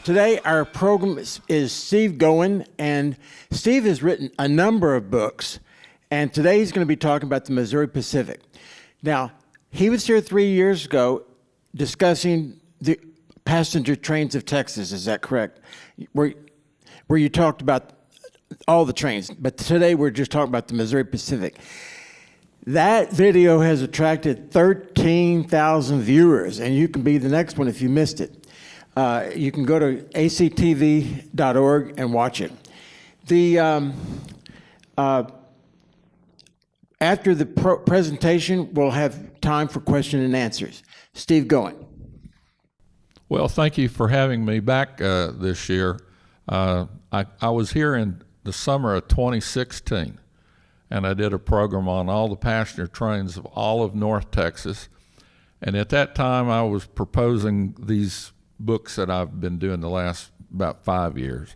Today, our program is Steve Goen, and Steve has written a number of books, and today he's going to be talking about the Missouri Pacific. Now, he was here 3 years ago discussing the passenger trains of Texas. Is that correct? Where you talked about all the trains, but today we're just talking about the Missouri Pacific. That video has attracted 13,000 viewers, and you can be the next one if you missed it. You can go to actv.org and watch it. After the presentation, we'll have time for question and answers. Steve Goen. Well, thank you for having me back this year. I was here in the summer of 2016, and I did a program on all the passenger trains of all of North Texas. And at that time, I was proposing these books that I've been doing the last about 5 years.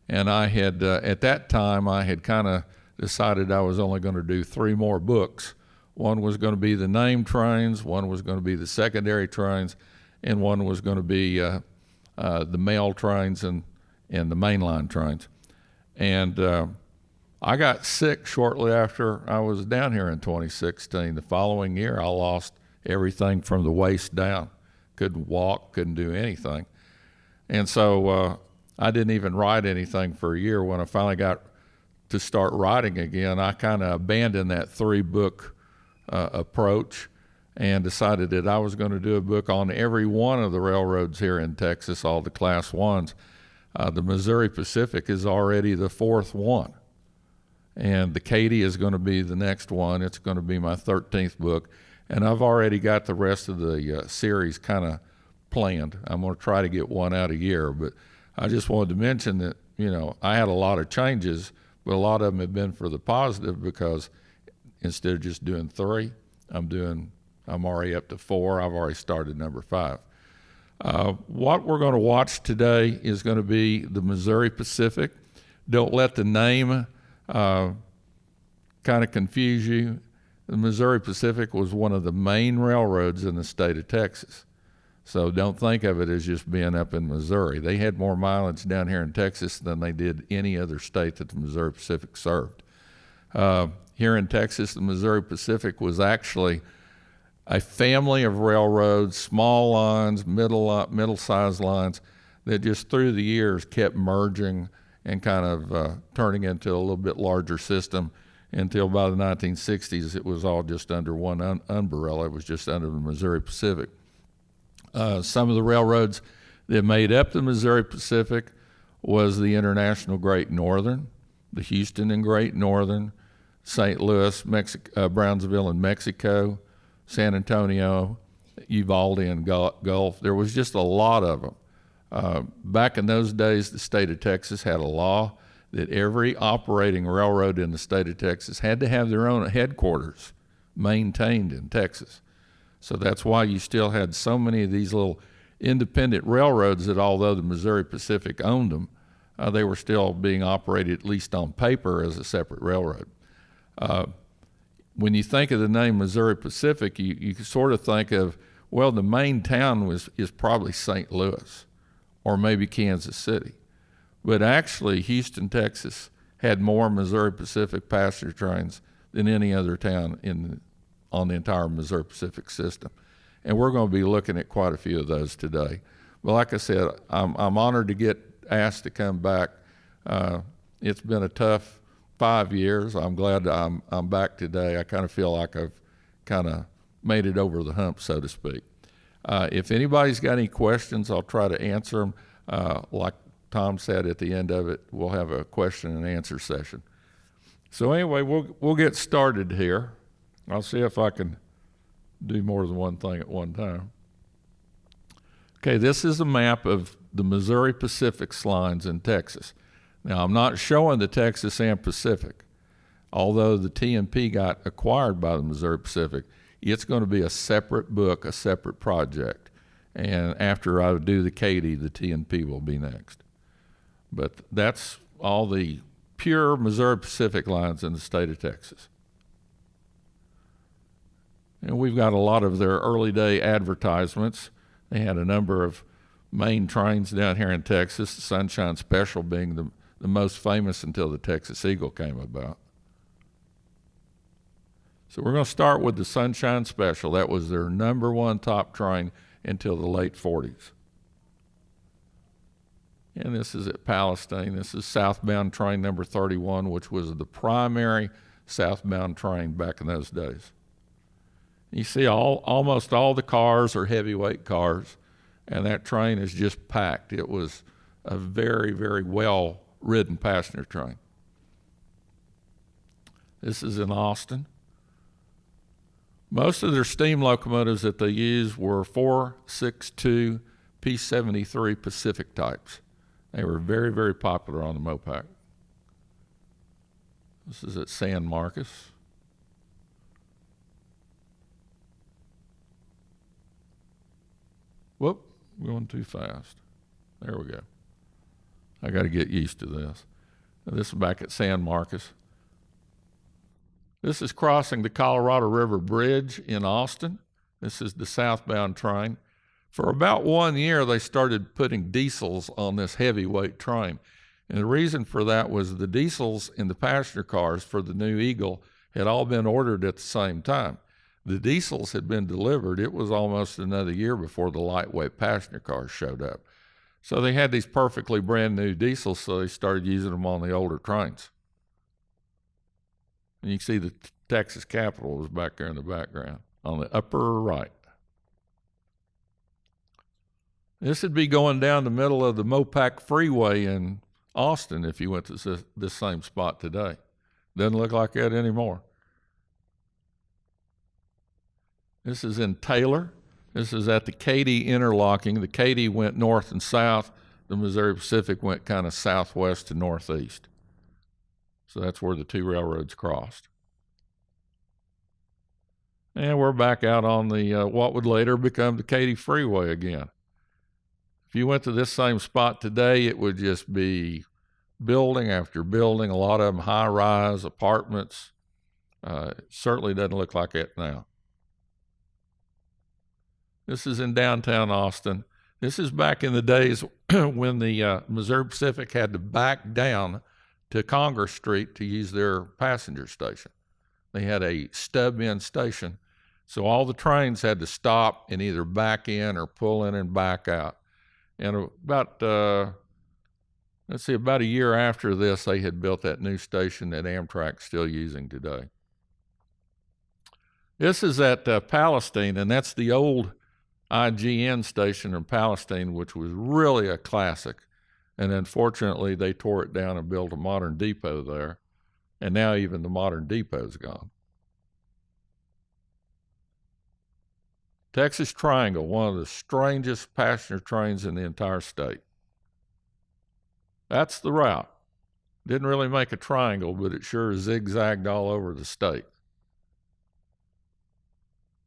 And I had, at that time, I had kind of decided I was only going to do 3 more books. One was going to be the named trains, one was going to be the secondary trains, and one was going to be the mail trains and the mainline trains. And I got sick shortly after I was down here in 2016. The following year, I lost everything from the waist down. Couldn't walk, couldn't do anything. And so I didn't even write anything for a year. When I finally got to start writing again, I kind of abandoned that 3-book approach and decided that I was going to do a book on every one of the railroads here in Texas, all the Class 1s. The Missouri Pacific is already the 4th one. And the Katy is going to be the next one. It's going to be my 13th book. And I've already got the rest of the series kind of planned. I'm going to try to get one out a year, but I just wanted to mention that, you know, I had a lot of changes, but a lot of them have been for the positive because instead of just doing 3, I'm already up to 4. I've already started number 5. What we're going to watch today is going to be the Missouri Pacific. Don't let the name kind of confuse you. The Missouri Pacific was one of the main railroads in the state of Texas. So don't think of it as just being up in Missouri. They had more mileage down here in Texas than they did any other state that the Missouri Pacific served. Here in Texas, the Missouri Pacific was actually a family of railroads, small lines, middle-sized lines, that just through the years kept merging and kind of turning into a little bit larger system until by the 1960s it was all just under one umbrella. It was just under the Missouri Pacific. Some of the railroads that made up the Missouri Pacific was the International Great Northern, the Houston and Great Northern, St. Louis, Brownsville and Mexico, San Antonio, Uvalde and Gulf. There was just a lot of them. Back in those days, the state of Texas had a law that every operating railroad in the state of Texas had to have their own headquarters maintained in Texas. So that's why you still had so many of these little independent railroads that although the Missouri Pacific owned them, they were still being operated, at least on paper, as a separate railroad. When you think of the name Missouri Pacific, you sort of think of, well, the main town is probably St. Louis or maybe Kansas City. But actually, Houston, Texas had more Missouri Pacific passenger trains than any other town on the entire Missouri Pacific system. And we're going to be looking at quite a few of those today. But like I said, I'm honored to get asked to come back. It's been a tough 5 years. I'm glad that I'm back today. I kind of feel like I've kind of made it over the hump, so to speak. If anybody's got any questions, I'll try to answer them. Like Tom said at the end of it, we'll have a question and answer session. So anyway, we'll get started here. I'll see if I can do more than one thing at one time. Okay, this is a map of the Missouri Pacific's lines in Texas. Now, I'm not showing the Texas and Pacific. Although the TNP got acquired by the Missouri Pacific, it's going to be a separate book, a separate project. And after I do the Katy, the TNP will be next. But that's all the pure Missouri Pacific lines in the state of Texas. And we've got a lot of their early day advertisements. They had a number of main trains down here in Texas, the Sunshine Special being the most famous until the Texas Eagle came about. So we're going to start with the Sunshine Special. That was their number one top train until the late 40s. And this is at Palestine. This is southbound train number 31, which was the primary southbound train back in those days. You see almost all the cars are heavyweight cars, and that train is just packed. It was a very, very well-ridden passenger train. This is in Austin. Most of their steam locomotives that they used were 462 P-73 Pacific types. They were very, very popular on the Mopac. This is at San Marcos. Whoop, going too fast. There we go. I got to get used to this. This is back at San Marcos. This is crossing the Colorado River Bridge in Austin. This is the southbound train. For about 1 year, they started putting diesels on this heavyweight train. And the reason for that was the diesels in the passenger cars for the new Eagle had all been ordered at the same time. The diesels had been delivered. It was almost another year before the lightweight passenger cars showed up. So they had these perfectly brand new diesels, so they started using them on the older trains. And you can see the Texas Capitol was back there in the background on the upper right. This would be going down the middle of the Mopac Freeway in Austin if you went to this same spot today. Doesn't look like that anymore. This is in Taylor. This is at the Katy interlocking. The Katy went north and south. The Missouri Pacific went kind of southwest to northeast. So that's where the two railroads crossed. And we're back out on the what would later become the Katy Freeway again. If you went to this same spot today, it would just be building after building, a lot of them high-rise apartments. It certainly doesn't look like it now. This is in downtown Austin. This is back in the days when the Missouri Pacific had to back down to Congress Street to use their passenger station. They had a stub-in station, so all the trains had to stop and either back in or pull in and back out. And about a year after this, they had built that new station that Amtrak's still using today. This is at Palestine, and that's the old IGN station in Palestine, which was really a classic. And unfortunately, they tore it down and built a modern depot there. And now even the modern depot's gone. Texas Triangle, one of the strangest passenger trains in the entire state. That's the route. Didn't really make a triangle, but it sure zigzagged all over the state.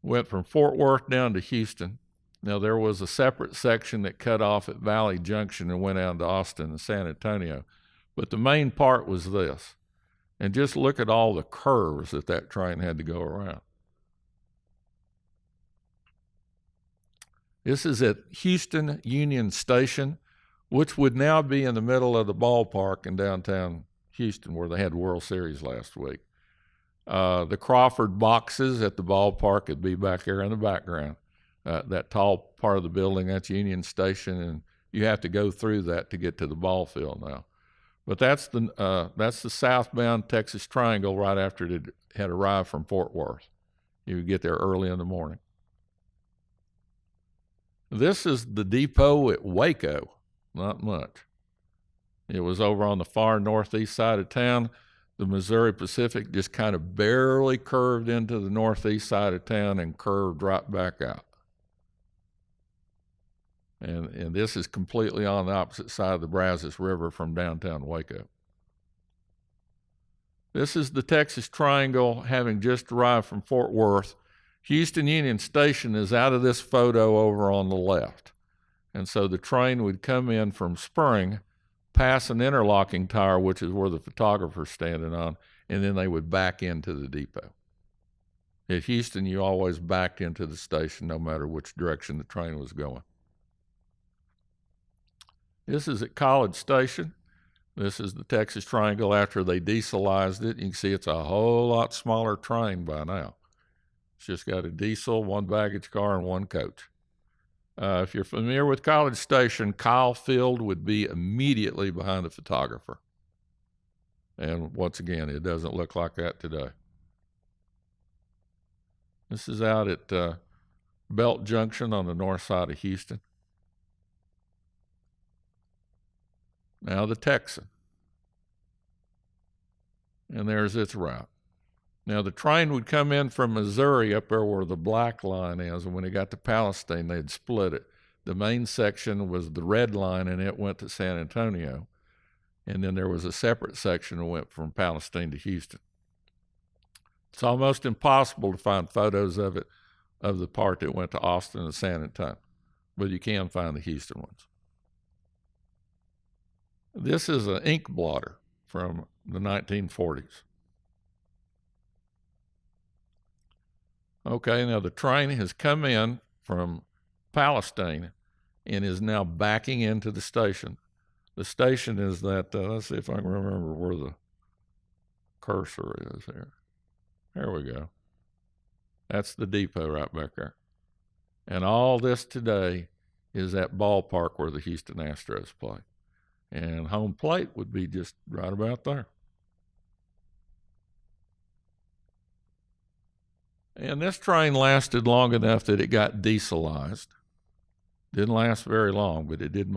Went from Fort Worth down to Houston. Now, there was a separate section that cut off at Valley Junction and went down to Austin and San Antonio. But the main part was this. And just look at all the curves that train had to go around. This is at Houston Union Station, which would now be in the middle of the ballpark in downtown Houston where they had World Series last week. The Crawford boxes at the ballpark would be back there in the background. That tall part of the building, that's Union Station, and you have to go through that to get to the ball field now. But that's the southbound Texas Triangle right after it had arrived from Fort Worth. You would get there early in the morning. This is the depot at Waco. Not much. It was over on the far northeast side of town. The Missouri Pacific just kind of barely curved into the northeast side of town and curved right back out. And this is completely on the opposite side of the Brazos River from downtown Waco. This is the Texas Triangle having just arrived from Fort Worth. Houston Union Station is out of this photo over on the left. And so the train would come in from Spring, pass an interlocking tower, which is where the photographer's standing on, and then they would back into the depot. At Houston, you always backed into the station no matter which direction the train was going. This is at College Station. This is the Texas Triangle after they dieselized it. You can see it's a whole lot smaller train by now. It's just got a diesel, one baggage car, and one coach. If you're familiar with College Station, Kyle Field would be immediately behind the photographer. And once again, it doesn't look like that today. This is out at Belt Junction on the north side of Houston. Now the Texan. And there's its route. Now the train would come in from Missouri up there where the black line is, and when it got to Palestine, they'd split it. The main section was the red line, and it went to San Antonio. And then there was a separate section that went from Palestine to Houston. It's almost impossible to find photos of it, of the part that went to Austin and San Antonio, but you can find the Houston ones. This is an ink blotter from the 1940s. Okay, now the train has come in from Palestine and is now backing into the station. The station is that, let's see if I can remember where the cursor is here. There we go. That's the depot right back there. And all this today is that ballpark where the Houston Astros play. And home plate would be just right about there. And this train lasted long enough that it got dieselized. Didn't last very long, but it did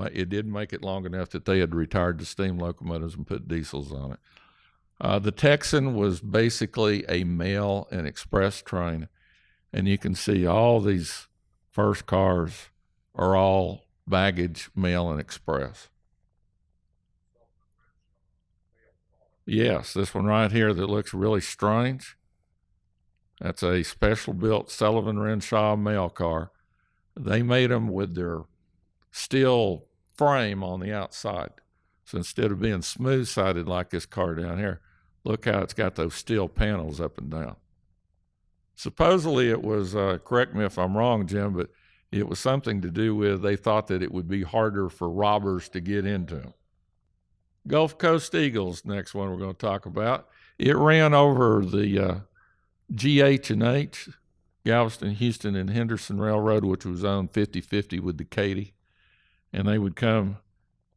make it long enough that they had retired the steam locomotives and put diesels on it. The Texan was basically a mail and express train, and you can see all these first cars are all baggage, mail, and express. Yes, this one right here that looks really strange. That's a special built Sullivan Renshaw mail car. They made them with their steel frame on the outside. So instead of being smooth sided like this car down here, look how it's got those steel panels up and down. Supposedly it was, correct me if I'm wrong, Jim, but it was something to do with they thought that it would be harder for robbers to get into them. Gulf Coast Eagles, next one we're going to talk about. It ran over the GH&H, Galveston, Houston, and Henderson Railroad, which was owned 50-50 with the Katy. And they would come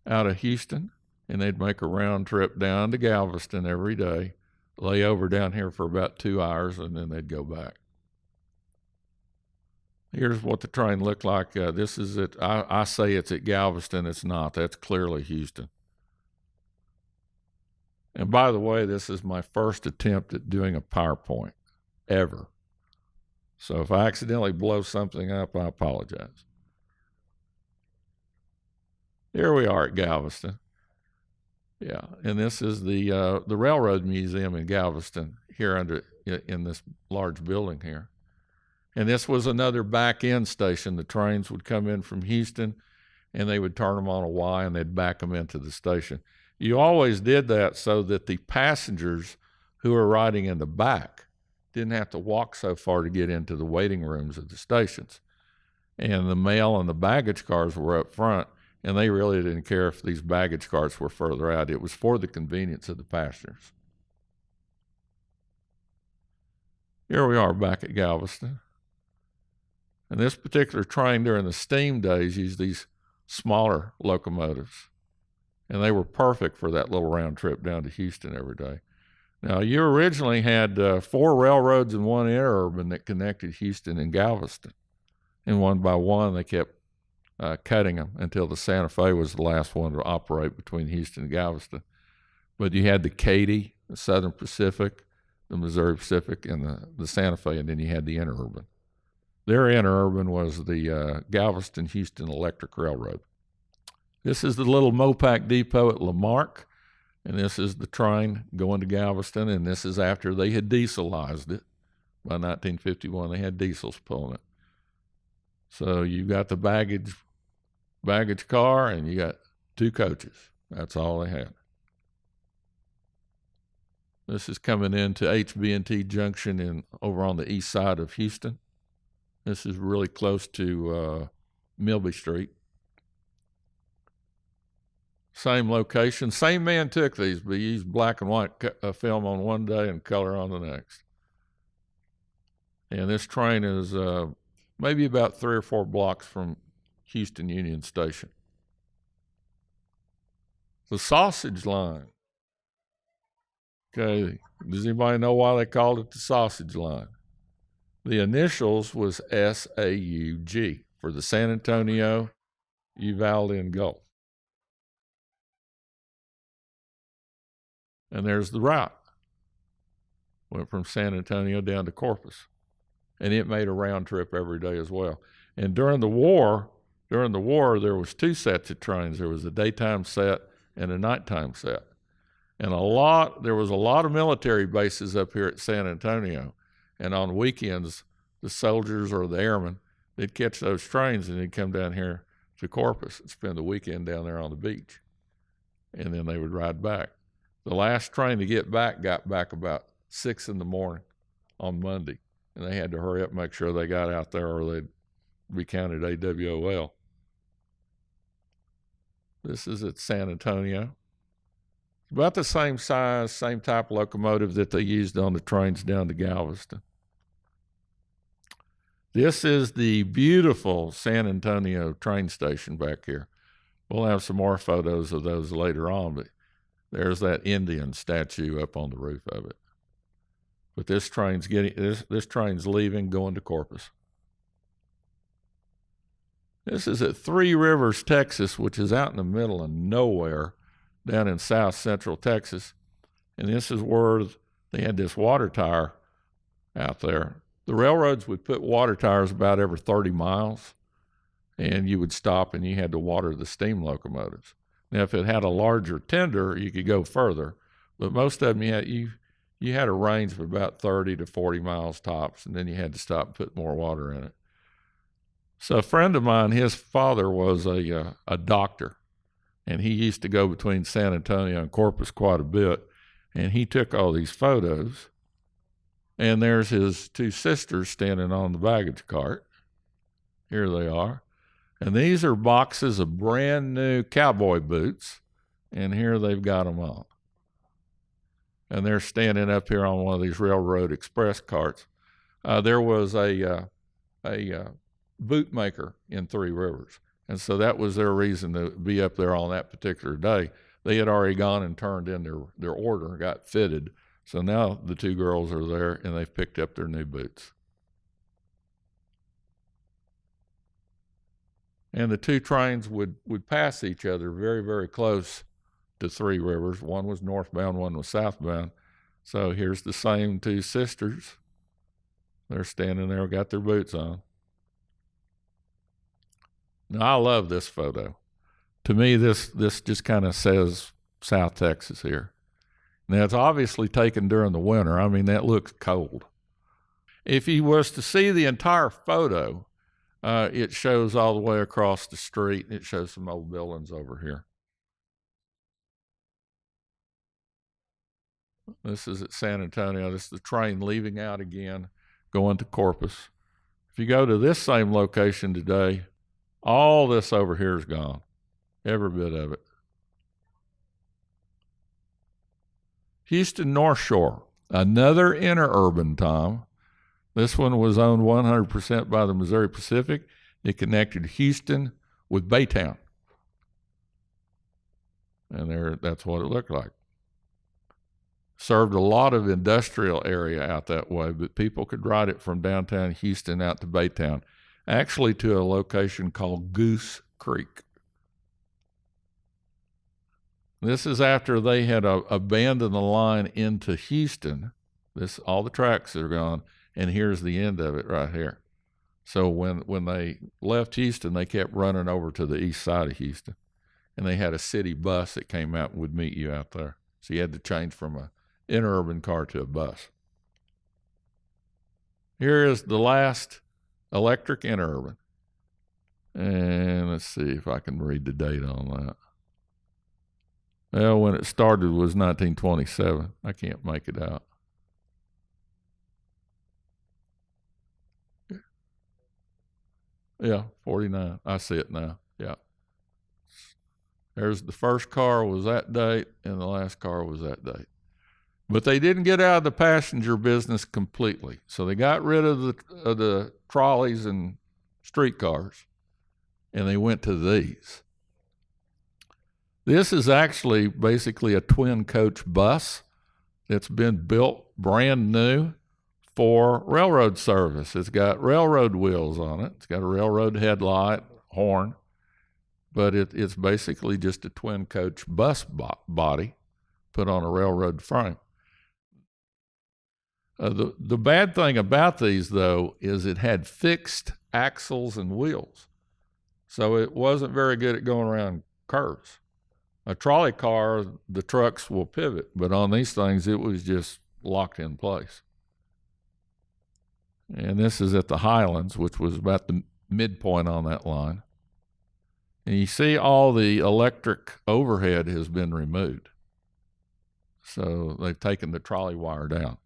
out of Houston, and they'd make a round trip down to Galveston every day, lay over down here for about 2 hours, and then they'd go back. Here's what the train looked like. This is it. I say it's at Galveston. It's not. That's clearly Houston. And by the way, this is my first attempt at doing a PowerPoint ever. So if I accidentally blow something up, I apologize. Here we are at Galveston. Yeah, and this is the Railroad Museum in Galveston here in this large building here. And this was another back-end station. The trains would come in from Houston, and they would turn them on a Y, and they'd back them into the station. You always did that so that the passengers who were riding in the back didn't have to walk so far to get into the waiting rooms of the stations. And the mail and the baggage cars were up front, and they really didn't care if these baggage cars were further out. It was for the convenience of the passengers. Here we are back at Galveston. And this particular train during the steam days used these smaller locomotives. And they were perfect for that little round trip down to Houston every day. Now, you originally had 4 railroads and 1 interurban that connected Houston and Galveston. And one by one, they kept cutting them until the Santa Fe was the last one to operate between Houston and Galveston. But you had the Katy, the Southern Pacific, the Missouri Pacific, and the Santa Fe, and then you had the interurban. Their interurban was the Galveston-Houston Electric Railroad. This is the little Mopac depot at Lamarck, and this is the train going to Galveston, and this is after they had dieselized it. By 1951, they had diesels pulling it. So you got the baggage car, and you got 2 coaches. That's all they had. This is coming into HB&T Junction over on the east side of Houston. This is really close to Milby Street. Same location. Same man took these, but he used black and white film on one day and color on the next. And this train is maybe about 3 or 4 blocks from Houston Union Station. The sausage line. Okay, does anybody know why they called it the sausage line? The initials was SAUG for the San Antonio Uvalde Gulf. And there's the route. Went from San Antonio down to Corpus. And it made a round trip every day as well. And during the war, there was 2 sets of trains. There was a daytime set and a nighttime set. And there was a lot of military bases up here at San Antonio. And on weekends, the soldiers or the airmen, they'd catch those trains and they'd come down here to Corpus and spend the weekend down there on the beach. And then they would ride back. The last train to get back got back about 6 in the morning on Monday. And they had to hurry up and make sure they got out there or they'd be counted AWOL. This is at San Antonio. About the same size, same type of locomotive that they used on the trains down to Galveston. This is the beautiful San Antonio train station back here. We'll have some more photos of those later on, but there's that Indian statue up on the roof of it. But this train's leaving, going to Corpus. This is at Three Rivers, Texas, which is out in the middle of nowhere down in south central Texas. And this is where they had this water tower out there. The railroads would put water towers about every 30 miles, and you would stop and you had to water the steam locomotives. Now, if it had a larger tender, you could go further, but most of them you had a range of about 30 to 40 miles tops, and then you had to stop and put more water in it. So a friend of mine, his father was a doctor, and he used to go between San Antonio and Corpus quite a bit, and he took all these photos. And there's his 2 sisters standing on the baggage cart. Here they are. And these are boxes of brand new cowboy boots, and here they've got them on. And they're standing up here on one of these railroad express carts. There was a boot maker in Three Rivers, and so that was their reason to be up there on that particular day. They had already gone and turned in their order and got fitted. So now the 2 girls are there, and they've picked up their new boots. And the 2 trains would pass each other very, very close to Three Rivers. One was northbound, one was southbound. So here's the same 2 sisters. They're standing there, got their boots on. Now, I love this photo. To me, this just kind of says South Texas here. Now, it's obviously taken during the winter. I mean, that looks cold. If you was to see the entire photo, it shows all the way across the street. It shows some old buildings over here. This is at San Antonio. This is the train leaving out again, going to Corpus. If you go to this same location today, all this over here is gone, every bit of it. Houston North Shore, another interurban, Tom. This one was owned 100% by the Missouri Pacific. It connected Houston with Baytown. And that's what it looked like. Served a lot of industrial area out that way, but people could ride it from downtown Houston out to Baytown, actually to a location called Goose Creek. This is after they had abandoned the line into Houston. All the tracks are gone, and here's the end of it right here. So when they left Houston, they kept running over to the east side of Houston, and they had a city bus that came out and would meet you out there. So you had to change from an interurban car to a bus. Here is the last electric interurban. And let's see if I can read the date on that. Well, when it started was 1927. I can't make it out. Yeah, 49. I see it now. Yeah. There's the first car was that date, and the last car was that date. But they didn't get out of the passenger business completely. So they got rid of the trolleys and streetcars, and they went to these. This is actually basically a twin coach bus that's been built brand new for railroad service. It's got railroad wheels on it. It's got a railroad headlight, horn, but it's basically just a twin coach bus body put on a railroad frame. The bad thing about these, though, is it had fixed axles and wheels. So it wasn't very good at going around curves. A trolley car, the trucks will pivot, but on these things, it was just locked in place. And this is at the Highlands, which was about the midpoint on that line. And you see all the electric overhead has been removed. So they've taken the trolley wire down.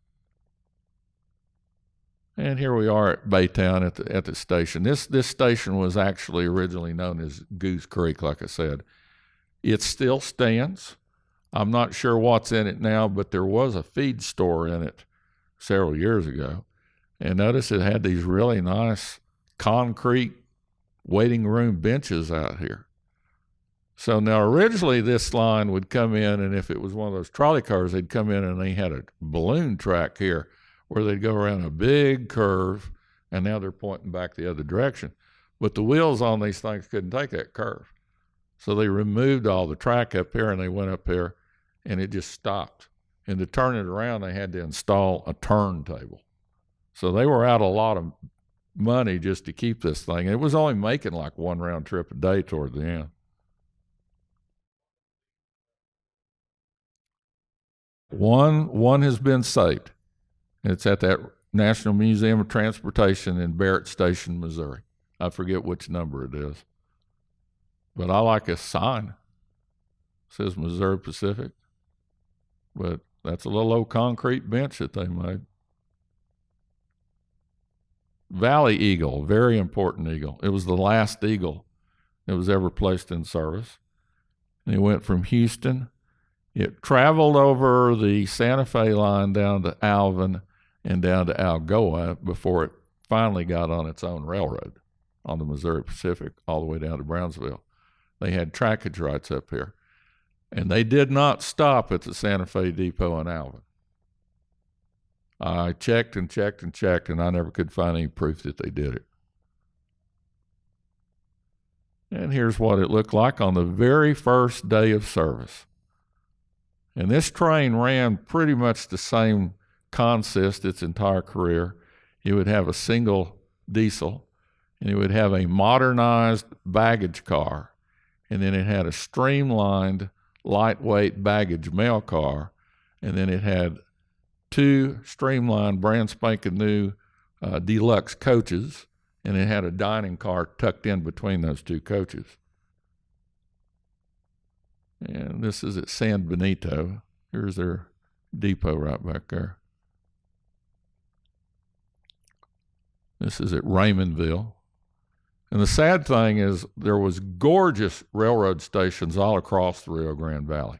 And here we are at Baytown at the station. This station was actually originally known as Goose Creek, like I said. It still stands. I'm not sure what's in it now, but there was a feed store in it several years ago. And notice it had these really nice concrete waiting room benches out here. So now originally this line would come in, and if it was one of those trolley cars, they'd come in and they had a balloon track here where they'd go around a big curve, and now they're pointing back the other direction. But the wheels on these things couldn't take that curve. So they removed all the track up here, and they went up here, and it just stopped. And to turn it around, they had to install a turntable. So they were out a lot of money just to keep this thing. It was only making like one round trip a day toward the end. One has been saved. It's at that National Museum of Transportation in Barrett Station, Missouri. I forget which number it is. But I like a sign. It says Missouri Pacific. But that's a little old concrete bench that they made. Valley Eagle, very important eagle. It was the last eagle that was ever placed in service. And it went from Houston. It traveled over the Santa Fe line down to Alvin and down to Algoa before it finally got on its own railroad on the Missouri Pacific all the way down to Brownsville. They had trackage rights up here. And they did not stop at the Santa Fe Depot in Alvin. I checked and checked and checked, and I never could find any proof that they did it. And here's what it looked like on the very first day of service. And this train ran pretty much the same consist its entire career. It would have a single diesel, and it would have a modernized baggage car, and then it had a streamlined, lightweight baggage mail car, and then it had two streamlined, brand spanking new deluxe coaches, and it had a dining car tucked in between those two coaches. And this is at San Benito. Here's their depot right back there. This is at Raymondville. And the sad thing is there was gorgeous railroad stations all across the Rio Grande Valley,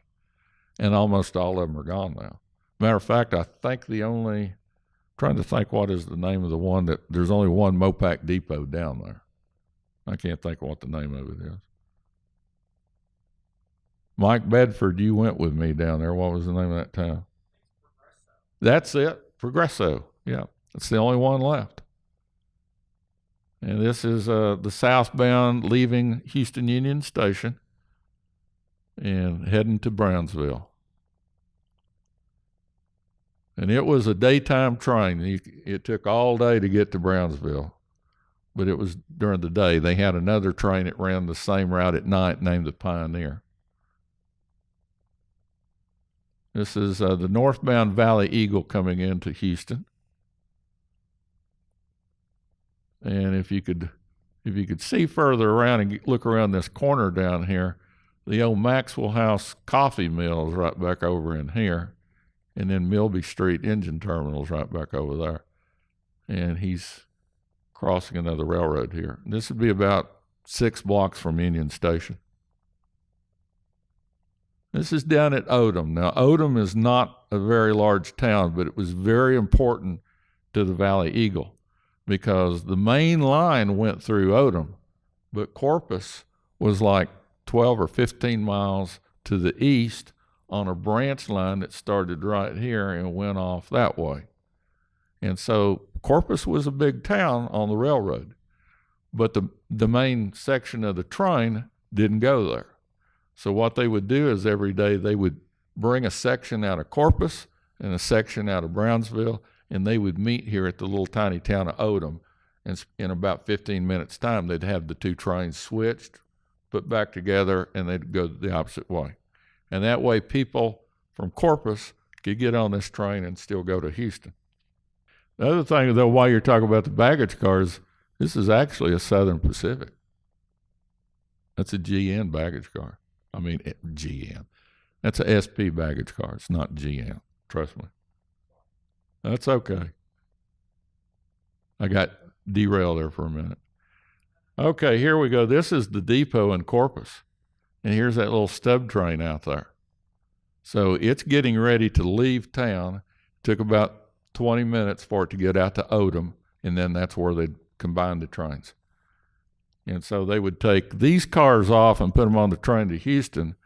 and almost all of them are gone now. Matter of fact, I think trying to think what is the name of the one that, there's only one Mopac depot down there. I can't think of what the name of it is. Mike Bedford, you went with me down there. What was the name of that town? That's it, Progresso. Yeah, that's the only one left. And this is the southbound leaving Houston Union Station and heading to Brownsville. And it was a daytime train. It took all day to get to Brownsville, but it was during the day. They had another train that ran the same route at night named the Pioneer. This is the northbound Valley Eagle coming into Houston. And if you could see further around and look around this corner down here, the old Maxwell House coffee mill is right back over in here. And then Milby Street engine terminal's right back over there. And he's crossing another railroad here. This would be about 6 blocks from Union Station. This is down at Odom. Now, Odom is not a very large town, but it was very important to the Valley Eagle because the main line went through Odom, but Corpus was like 12 or 15 miles to the east on a branch line that started right here and went off that way. And so Corpus was a big town on the railroad, but the main section of the train didn't go there. So what they would do is every day they would bring a section out of Corpus and a section out of Brownsville, and they would meet here at the little tiny town of Odom. And in about 15 minutes' time, they'd have the two trains switched, put back together, and they'd go the opposite way. And that way people from Corpus could get on this train and still go to Houston. The other thing, though, while you're talking about the baggage cars, this is actually a Southern Pacific. That's a GN baggage car. I mean, GN. That's a SP baggage car. It's not GN. Trust me. That's okay. I got derailed there for a minute. Okay, here we go. This is the depot in Corpus. And here's that little stub train out there. So it's getting ready to leave town. Took about 20 minutes for it to get out to Odom, and then that's where they'd combine the trains. And so they would take these cars off and put them on the train to Houston,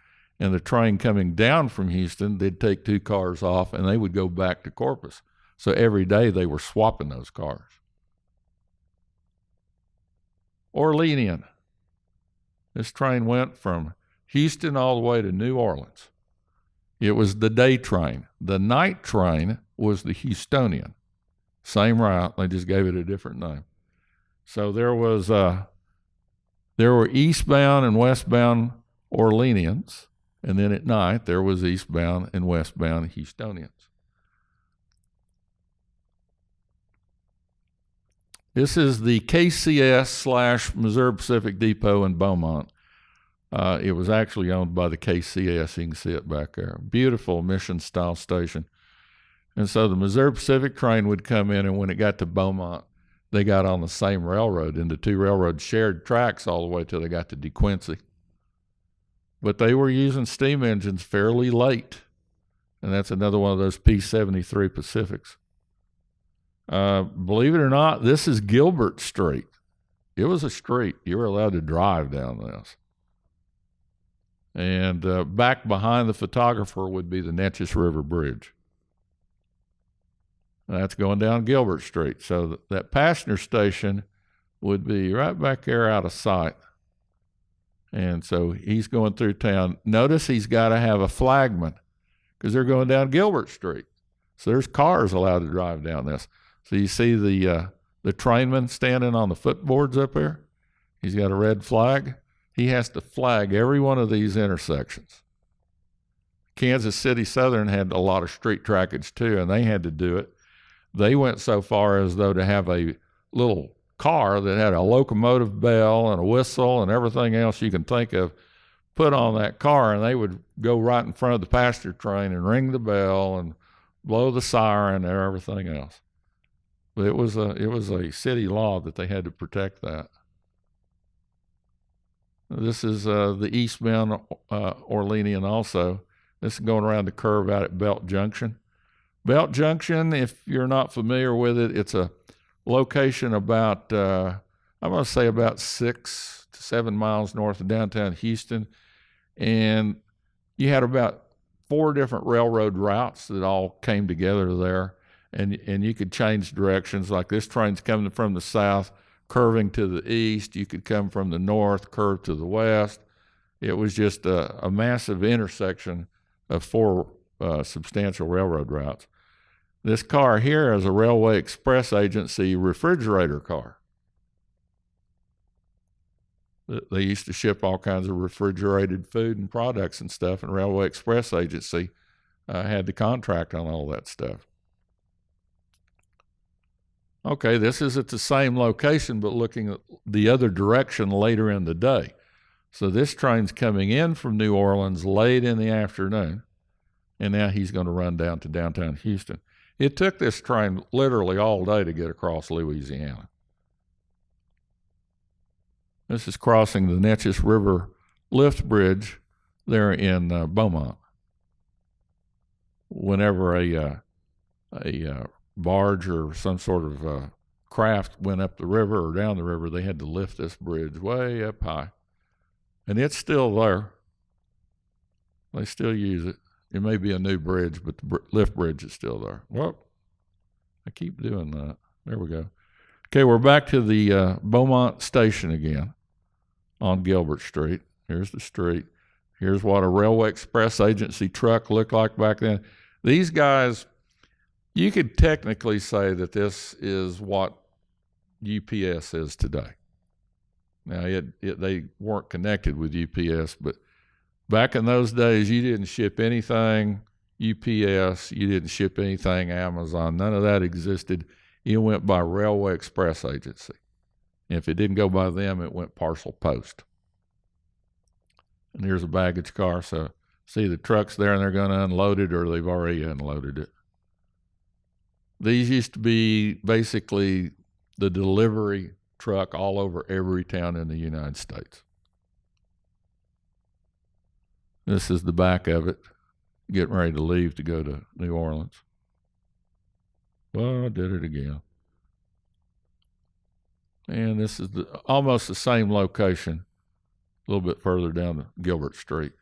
and the train coming down from Houston, they'd take two cars off, and they would go back to Corpus. So every day they were swapping those cars. Orleanian. This train went from Houston all the way to New Orleans. It was the day train. The night train was the Houstonian. Same route, they just gave it a different name. So there were eastbound and westbound Orleanians, and then at night there was eastbound and westbound Houstonians. This is the KCS/Missouri Pacific Depot in Beaumont. It was actually owned by the KCS. You can see it back there. Beautiful mission-style station. And so the Missouri Pacific train would come in, and when it got to Beaumont, they got on the same railroad, and the two railroads shared tracks all the way till they got to DeQuincy. But they were using steam engines fairly late, and that's another one of those P-73 Pacifics. Believe it or not, this is Gilbert Street. It was a street. You were allowed to drive down this. And back behind the photographer would be the Neches River Bridge. That's going down Gilbert Street. So that passenger station would be right back there out of sight. And so he's going through town. Notice he's got to have a flagman because they're going down Gilbert Street. So there's cars allowed to drive down this. So you see the trainman standing on the footboards up there. He's got a red flag. He has to flag every one of these intersections. Kansas City Southern had a lot of street trackage too, and they had to do it. They went so far as though to have a little car that had a locomotive bell and a whistle and everything else you can think of put on that car, and they would go right in front of the passenger train and ring the bell and blow the siren and everything else. But it was a city law that they had to protect that. This is the eastbound Orleanian also. This is going around the curve out at Belt Junction. Belt Junction, if you're not familiar with it, it's a location about, I'm going to say about 6 to 7 miles north of downtown Houston. And you had about 4 different railroad routes that all came together there. And you could change directions, like this train's coming from the south, curving to the east. You could come from the north, curve to the west. It was just a massive intersection of 4 substantial railroad routes. This car here is a Railway Express Agency refrigerator car. They used to ship all kinds of refrigerated food and products and stuff, and Railway Express Agency had the contract on all that stuff. Okay, this is at the same location, but looking at the other direction later in the day. So this train's coming in from New Orleans late in the afternoon, and now he's going to run down to downtown Houston. It took this train literally all day to get across Louisiana. This is crossing the Neches River Lift Bridge there in Beaumont. Whenever a barge or some sort of craft went up the river or down the river, they had to lift this bridge way up high. And it's still there. They still use it. It may be a new bridge, but the lift bridge is still there. Well, I keep doing that. There we go. Okay, we're back to the Beaumont station again on Gilbert Street. Here's the street. Here's what a Railway Express agency truck looked like back then. These guys, you could technically say that this is what UPS is today. Now, they weren't connected with UPS, but back in those days, you didn't ship anything UPS, you didn't ship anything Amazon. None of that existed. It went by Railway Express agency. And if it didn't go by them, it went parcel post. And here's a baggage car. So see the truck's there and they're going to unload it, or they've already unloaded it. These used to be basically the delivery truck all over every town in the United States. This is the back of it, getting ready to leave to go to New Orleans. Well, I did it again. And this is almost the same location, a little bit further down Gilbert Street.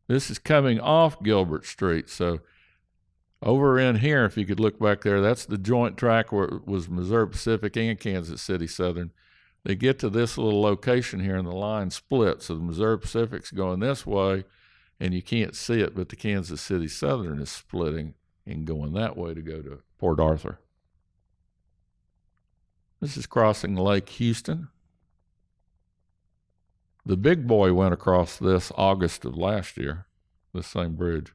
This is coming off Gilbert Street. So over in here, if you could look back there, that's the joint track where it was Missouri Pacific and Kansas City Southern. They get to this little location here and the line splits. So the Missouri Pacific's going this way and you can't see it, but the Kansas City Southern is splitting and going that way to go to Port Arthur. This is crossing Lake Houston. The big boy went across this August of last year, the same bridge.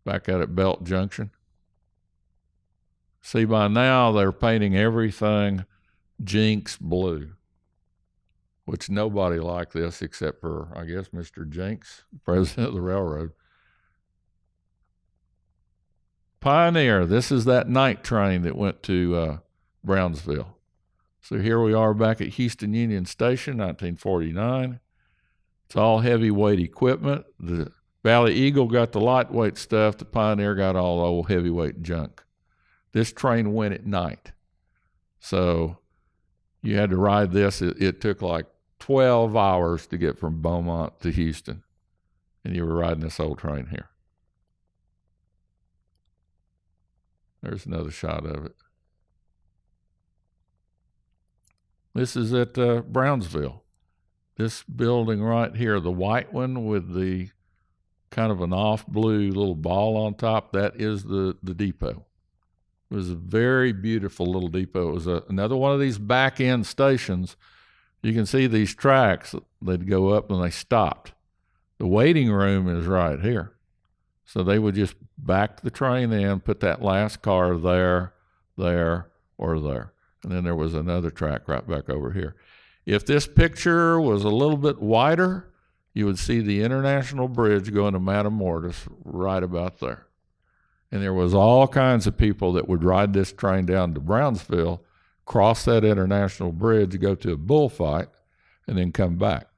Back out at Belt Junction. See, by now they're painting everything Jinx blue, which nobody liked this except for, I guess, Mr. Jinx, president of the railroad. Pioneer, this is that night train that went to Brownsville. So here we are back at Houston Union Station, 1949. It's all heavyweight equipment. The Valley Eagle got the lightweight stuff. The Pioneer got all the old heavyweight junk. This train went at night. So you had to ride this. It took like 12 hours to get from Beaumont to Houston. And you were riding this old train here. There's another shot of it. This is at Brownsville. This building right here, the white one with the kind of an off blue little ball on top, that is the depot. It was a very beautiful little depot. It was another one of these back end stations. You can see these tracks, they'd go up and they stopped. The waiting room is right here. So they would just back the train in, put that last car there, or there. And then there was another track right back over here. If this picture was a little bit wider, you would see the International Bridge going to Matamoros right about there. And there was all kinds of people that would ride this train down to Brownsville, cross that International Bridge, go to a bullfight, and then come back.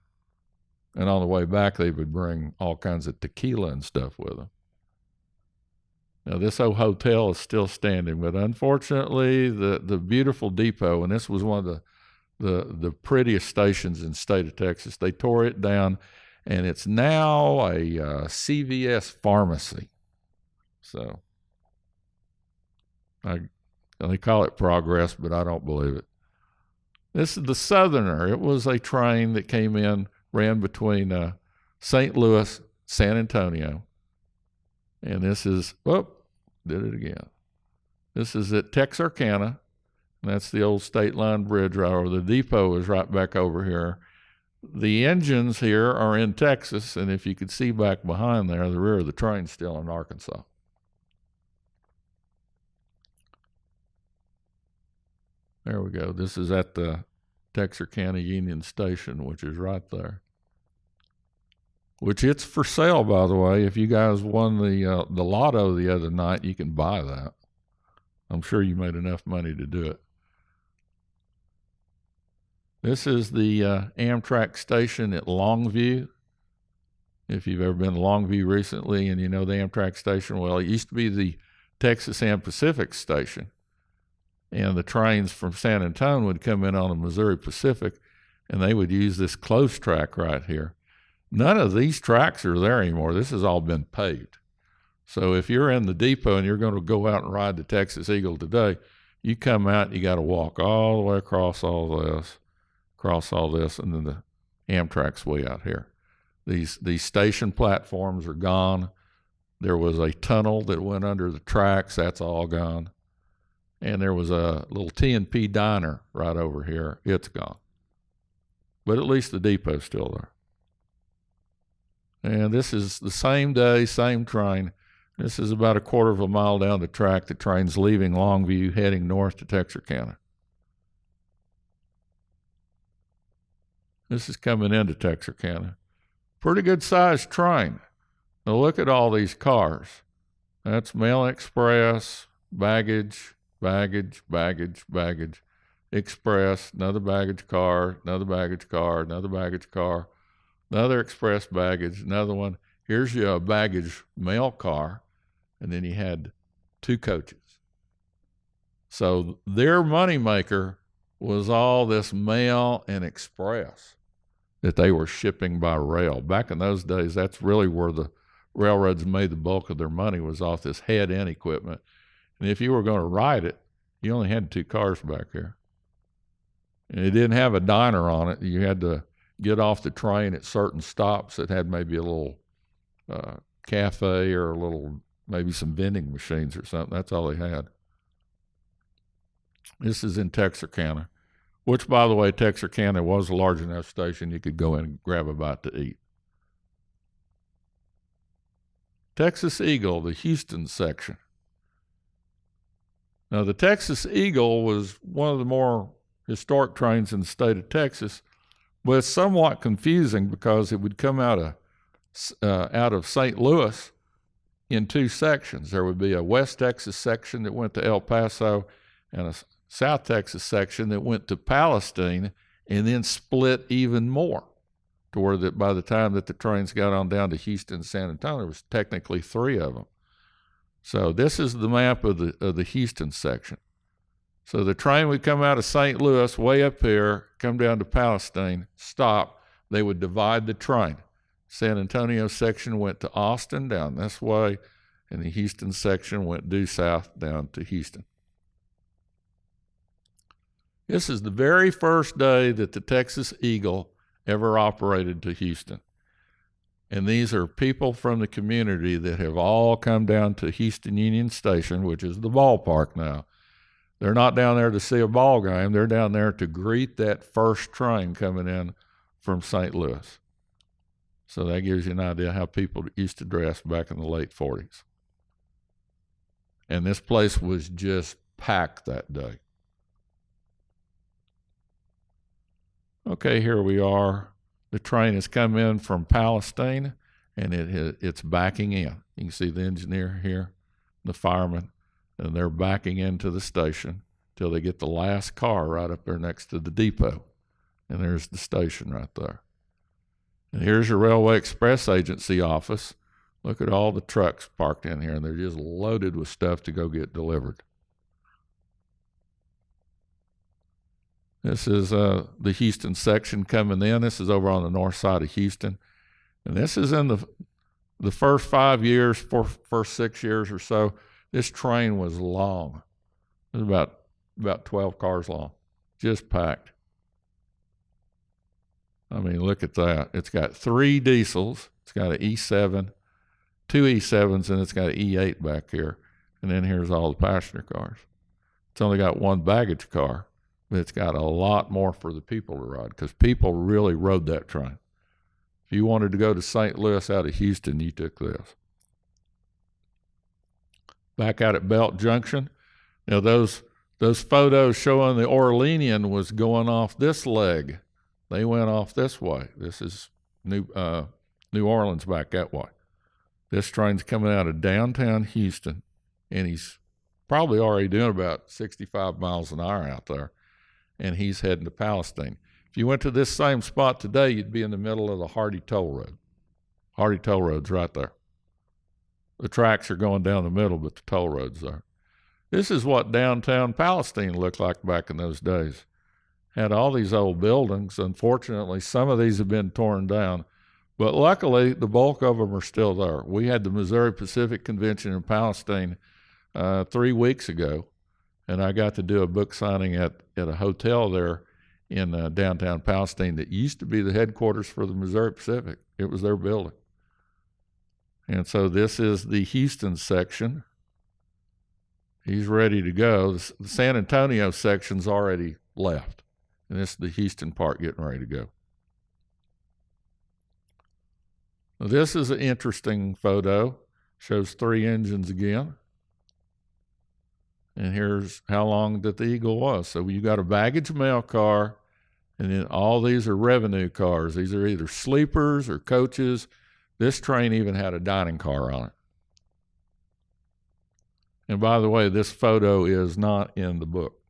And on the way back, they would bring all kinds of tequila and stuff with them. Now, this old hotel is still standing, but unfortunately, the beautiful depot, and this was one of the prettiest stations in the state of Texas, they tore it down, and it's now a CVS pharmacy. So they call it progress, but I don't believe it. This is the Southerner. It was a train that came in, ran between St. Louis, San Antonio. And this is, did it again. This is at Texarkana. And that's the old state line bridge right over. The depot is right back over here. The engines here are in Texas. And if you could see back behind there, the rear of the train's still in Arkansas. There we go. This is at the Texarkana Union Station, which is right there. Which it's for sale, by the way. If you guys won the lotto the other night, you can buy that. I'm sure you made enough money to do it. This is the Amtrak station at Longview. If you've ever been to Longview recently and you know the Amtrak station, well, it used to be the Texas and Pacific station. And the trains from San Antonio would come in on the Missouri Pacific, and they would use this close track right here. None of these tracks are there anymore. This has all been paved. So if you're in the depot and you're going to go out and ride the Texas Eagle today, you come out, you got to walk all the way across all this, and then the Amtrak's way out here. These station platforms are gone. There was a tunnel that went under the tracks. That's all gone. And there was a little T&P diner right over here. It's gone. But at least the depot's still there. And this is the same day, same train. This is about a quarter of a mile down the track. The train's leaving Longview, heading north to Texarkana. This is coming into Texarkana. Pretty good sized train. Now look at all these cars. That's Mail Express, baggage, express, another baggage car, another baggage car, another baggage car, another express baggage, another one. Here's your baggage mail car, and then you had 2 coaches. So their moneymaker was all this mail and express that they were shipping by rail. Back in those days, that's really where the railroads made the bulk of their money, was off this head-end equipment. And if you were going to ride it, you only had 2 cars back here. And it didn't have a diner on it. You had to get off the train at certain stops that had maybe a little cafe or a little, maybe some vending machines or something. That's all they had. This is in Texarkana, which, by the way, Texarkana was a large enough station you could go in and grab a bite to eat. Texas Eagle, the Houston section. Now, the Texas Eagle was one of the more historic trains in the state of Texas, but it's somewhat confusing because it would come out of St. Louis in 2 sections. There would be a West Texas section that went to El Paso and a South Texas section that went to Palestine, and then split even more to where that by the time that the trains got on down to Houston and San Antonio, there was technically 3 of them. So this is the map of the Houston section. So the train would come out of St. Louis way up here, come down to Palestine, stop. They would divide the train. San Antonio section went to Austin down this way, and the Houston section went due south down to Houston. This is the very first day that the Texas Eagle ever operated to Houston. And these are people from the community that have all come down to Houston Union Station, which is the ballpark now. They're not down there to see a ball game. They're down there to greet that first train coming in from St. Louis. So that gives you an idea how people used to dress back in the late 40s. And this place was just packed that day. Okay, here we are. The train has come in from Palestine, and it's backing in. You can see the engineer here, the fireman, and they're backing into the station till they get the last car right up there next to the depot. And there's the station right there. And here's your Railway Express Agency office. Look at all the trucks parked in here, and they're just loaded with stuff to go get delivered. This is the Houston section coming in. This is over on the north side of Houston. And this is in the first 5 years, first 6 years or so. This train was long. It was about 12 cars long, just packed. I mean, look at that. It's got 3 diesels. It's got an E7, 2 E7s, and it's got an E8 back here. And then here's all the passenger cars. It's only got 1 baggage car. But it's got a lot more for the people to ride because people really rode that train. If you wanted to go to St. Louis out of Houston, you took this. Back out at Belt Junction, you know, those photos showing the Orleanian was going off this leg. They went off this way. This is New Orleans back that way. This train's coming out of downtown Houston, and he's probably already doing about 65 miles an hour out there. And he's heading to Palestine. If you went to this same spot today, you'd be in the middle of the Hardy Toll Road. Hardy Toll Road's right there. The tracks are going down the middle, but the toll road's there. This is what downtown Palestine looked like back in those days. Had all these old buildings. Unfortunately, some of these have been torn down, but luckily the bulk of them are still there. We had the Missouri Pacific Convention in Palestine 3 weeks ago, and I got to do a book signing at a hotel there in downtown Palestine that used to be the headquarters for the Missouri Pacific. It was their building. And so this is the Houston section. He's ready to go. The San Antonio section's already left. And this is the Houston part getting ready to go. Now, this is an interesting photo. Shows 3 engines again. And here's how long that the Eagle was. So you got a baggage mail car, and then all these are revenue cars. These are either sleepers or coaches. This train even had a dining car on it. And by the way, this photo is not in the book.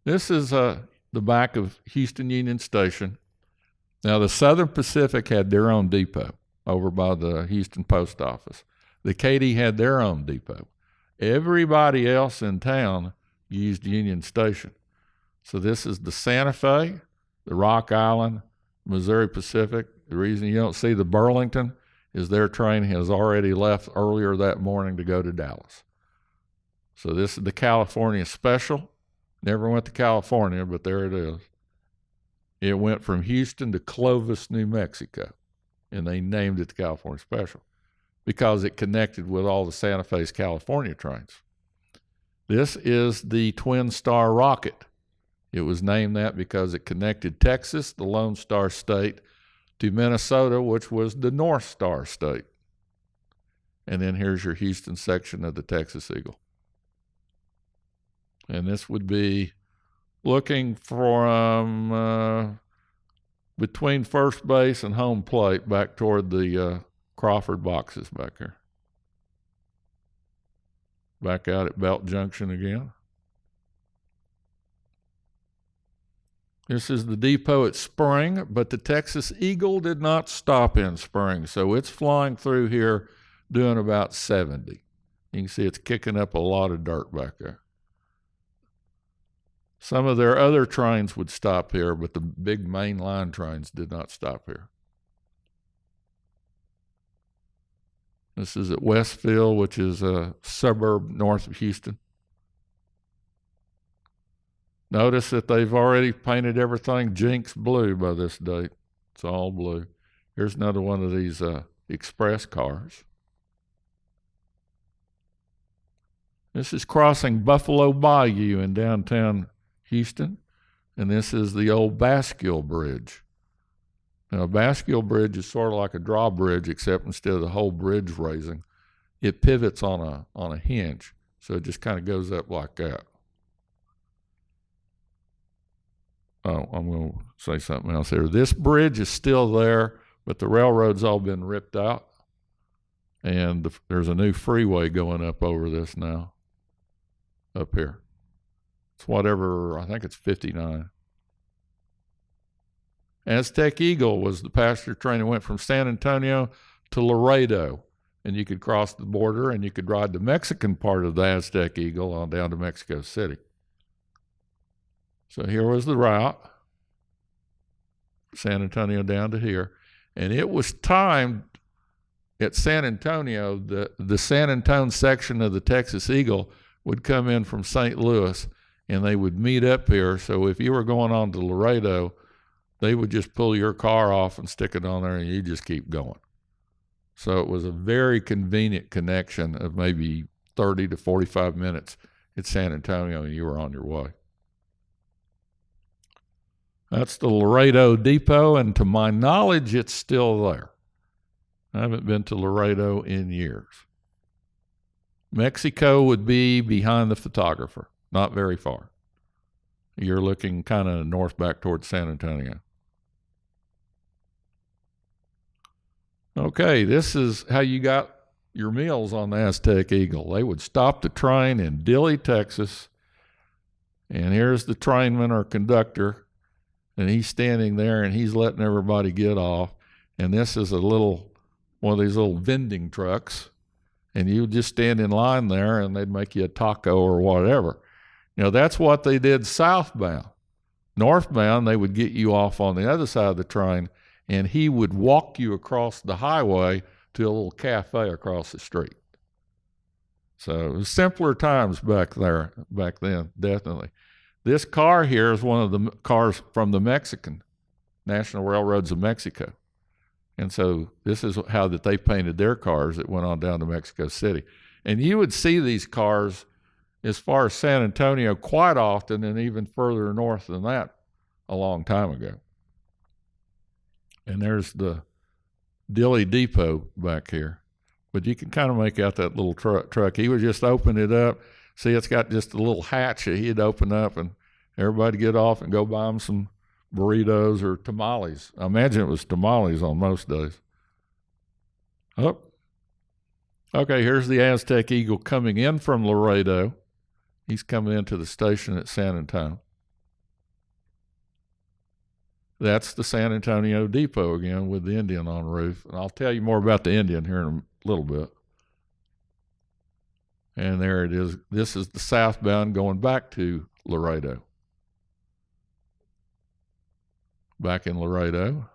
This is the back of Houston Union Station. Now, the Southern Pacific had their own depot over by the Houston Post Office. The Katy had their own depot. Everybody else in town used Union Station. So this is the Santa Fe, the Rock Island, Missouri Pacific. The reason you don't see the Burlington is their train has already left earlier that morning to go to Dallas. So this is the California Special. Never went to California, but there it is. It went from Houston to Clovis, New Mexico, and they named it the California Special because it connected with all the Santa Fe's California trains. This is the Twin Star Rocket. It was named that because it connected Texas, the Lone Star State, to Minnesota, which was the North Star State. And then here's your Houston section of the Texas Eagle. And this would be looking from between first base and home plate back toward the Crawford boxes back here. Back out at Belt Junction again. This is the depot at Spring, but the Texas Eagle did not stop in Spring, so it's flying through here doing about 70. You can see it's kicking up a lot of dirt back there. Some of their other trains would stop here, but the big main line trains did not stop here. This is at Westfield, which is a suburb north of Houston. Notice that they've already painted everything Jinx blue by this date. It's all blue. Here's another one of these express cars. This is crossing Buffalo Bayou in downtown Houston, and this is the old Bascule Bridge. Now, a Bascule Bridge is sort of like a drawbridge, except instead of the whole bridge raising, it pivots on a hinge, so it just kind of goes up like that. Oh, I'm going to say something else here. This bridge is still there, but the railroad's all been ripped out, and there's a new freeway going up over this now, up here. It's whatever, I think it's 59. Aztec Eagle was the passenger train that went from San Antonio to Laredo, and you could cross the border and you could ride the Mexican part of the Aztec Eagle on down to Mexico City. So here was the route, San Antonio down to here, and it was timed at San Antonio. The San Antonio section of the Texas Eagle would come in from St. Louis, and they would meet up here. So if you were going on to Laredo, they would just pull your car off and stick it on there, and you just keep going. So it was a very convenient connection of maybe 30 to 45 minutes at San Antonio, and you were on your way. That's the Laredo Depot, and to my knowledge, it's still there. I haven't been to Laredo in years. Mexico would be behind the photographer, not very far. You're looking kind of north back towards San Antonio. Okay, this is how you got your meals on the Aztec Eagle. They would stop the train in Dilley, Texas, And here's the trainman or conductor, and he's standing there and he's letting everybody get off. And this is one of these little vending trucks, and you just stand in line there and they'd make you a taco or whatever. That's what they did southbound. Northbound, they would get you off on the other side of the train, and he would walk you across the highway to a little cafe across the street. So it was simpler times back then, definitely. This car here is one of the cars from the Mexican National Railroads of Mexico. And so this is how that they painted their cars that went on down to Mexico City. And you would see these cars as far as San Antonio quite often, and even further north than that a long time ago. And there's the Dilley Depot back here. But you can kind of make out that little truck. He would just open it up. See, it's got just a little hatch that he'd open up, and everybody get off and go buy them some burritos or tamales. I imagine it was tamales on most days. Oh, okay, here's the Aztec Eagle coming in from Laredo. He's coming into the station at San Antonio. That's the San Antonio Depot again with the Indian on the roof. And I'll tell you more about the Indian here in a little bit. And there it is. This is the southbound going back to Laredo. Back in Laredo.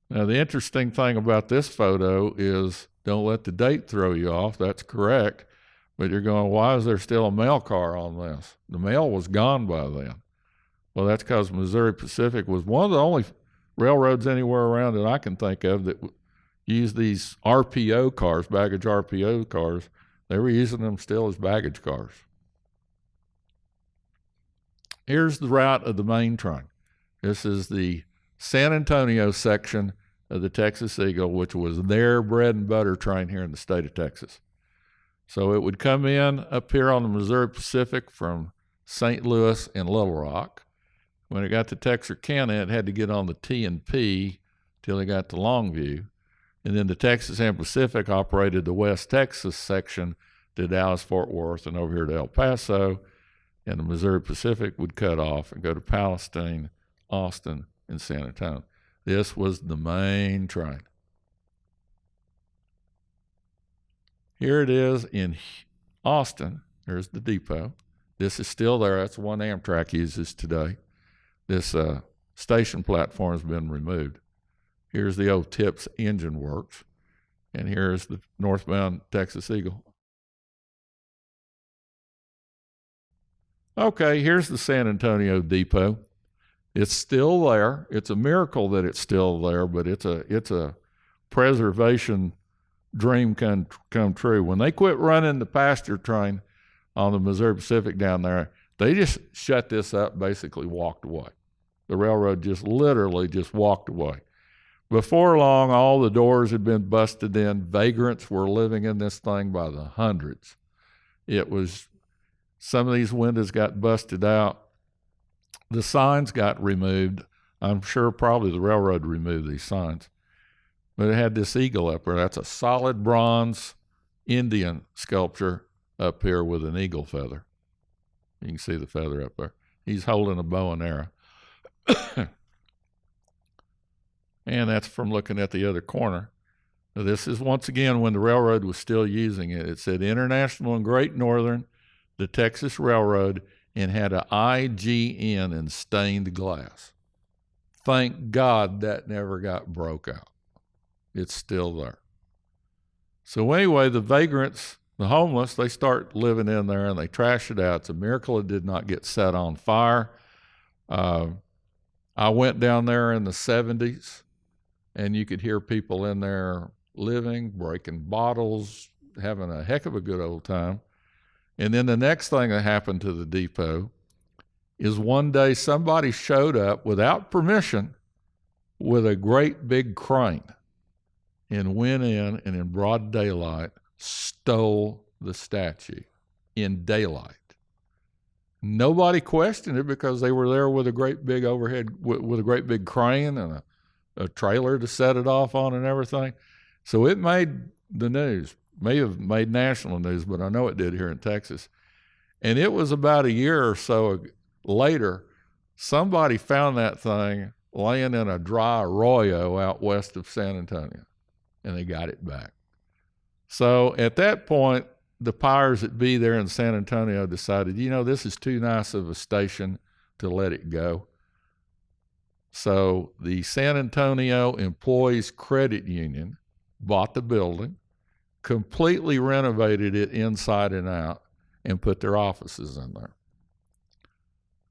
Now, the interesting thing about this photo is don't let the date throw you off. That's correct. But you're going, why is there still a mail car on this? The mail was gone by then. Well, that's because Missouri Pacific was one of the only railroads anywhere around that I can think of that used these RPO cars, baggage RPO cars. They were using them still as baggage cars. Here's the route of the main train. This is the San Antonio section of the Texas Eagle, which was their bread and butter train here in the state of Texas. So it would come in up here on the Missouri Pacific from St. Louis and Little Rock. When it got to Texarkana, it had to get on the T&P till it got to Longview. And then the Texas and Pacific operated the West Texas section to Dallas, Fort Worth, and over here to El Paso. And the Missouri Pacific would cut off and go to Palestine, Austin, and San Antonio. This was the main train. Here it is in Austin. There's the depot. This is still there. That's the one Amtrak uses today. This station platform has been removed. Here's the old Tips Engine Works. And here's the northbound Texas Eagle. Okay, here's the San Antonio Depot. It's still there. It's a miracle that it's still there, but it's a preservation dream come true. When they quit running the passenger train on the Missouri Pacific down there, they just shut this up, basically walked away. The railroad just literally just walked away. Before long, all the doors had been busted in. Vagrants were living in this thing by the hundreds. Some of these windows got busted out. The signs got removed. I'm sure probably the railroad removed these signs. But it had this eagle up there. That's a solid bronze Indian sculpture up here with an eagle feather. You can see the feather up there. He's holding a bow and arrow. And that's from looking at the other corner. Now, this is once again when the railroad was still using it. It said International and Great Northern, the Texas Railroad, and had an IGN in stained glass. Thank God that never got broke out. It's still there. So anyway, the vagrants, the homeless, they start living in there and they trash it out. It's a miracle it did not get set on fire. I went down there in the 70s, and you could hear people in there living, breaking bottles, having a heck of a good old time. And then the next thing that happened to the depot is one day somebody showed up without permission with a great big crane and went in and in broad daylight stole the statue in daylight. Nobody questioned it because they were there with a great big overhead, with a great big crane and a trailer to set it off on and everything. So it made the news. may have made national news, but I know it did here in Texas. And it was about a year or so later, somebody found that thing laying in a dry arroyo out west of San Antonio, and they got it back. So at that point, the powers that be there in San Antonio decided, this is too nice of a station to let it go. So the San Antonio Employees Credit Union bought the building, completely renovated it inside and out, and put their offices in there.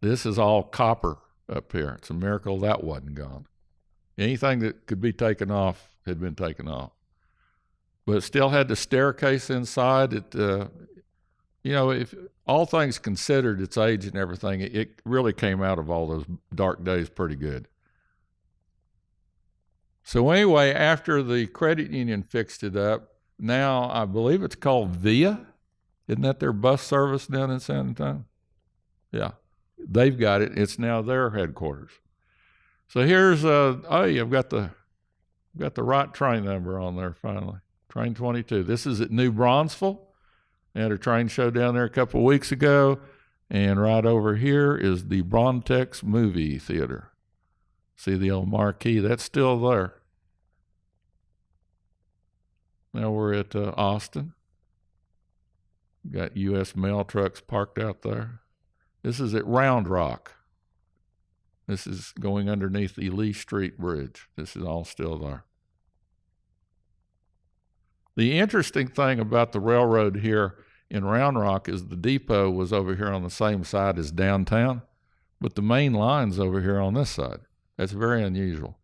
This is all copper up here. It's a miracle that wasn't gone. Anything that could be taken off had been taken off. But it still had the staircase inside. If all things considered, its age and everything, it really came out of all those dark days pretty good. So anyway, after the credit union fixed it up, now I believe it's called Via. Isn't that their bus service down in San Antonio? Yeah, they've got it. It's now their headquarters. So here's I've got the right train number on there finally. Train 22. This is at New Bronzeville. They had a train show down there a couple of weeks ago, and right over here is the Brontex Movie Theater. See the old marquee? That's still there. Now we're at Austin. Got U.S. mail trucks parked out there. This is at Round Rock. This is going underneath the Lee Street Bridge. This is all still there. The interesting thing about the railroad here in Round Rock is the depot was over here on the same side as downtown, but the main line's over here on this side. That's very unusual.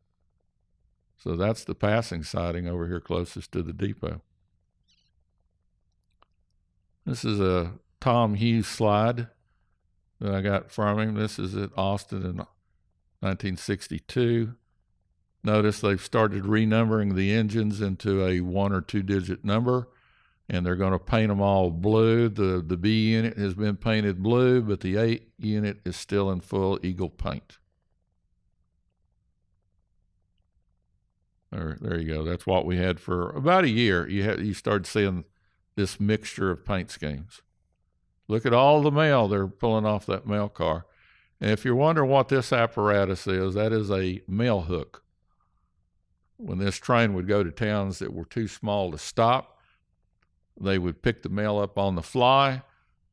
So that's the passing siding over here closest to the depot. This is a Tom Hughes slide that I got from him. This is at Austin in 1962. Notice they've started renumbering the engines into a 1 or 2 digit number, and they're going to paint them all blue. The B unit has been painted blue, but the A unit is still in full Eagle paint. There you go. That's what we had for about a year. You started seeing this mixture of paint schemes. Look at all the mail they're pulling off that mail car. And if you're wondering what this apparatus is, that is a mail hook. When this train would go to towns that were too small to stop, they would pick the mail up on the fly.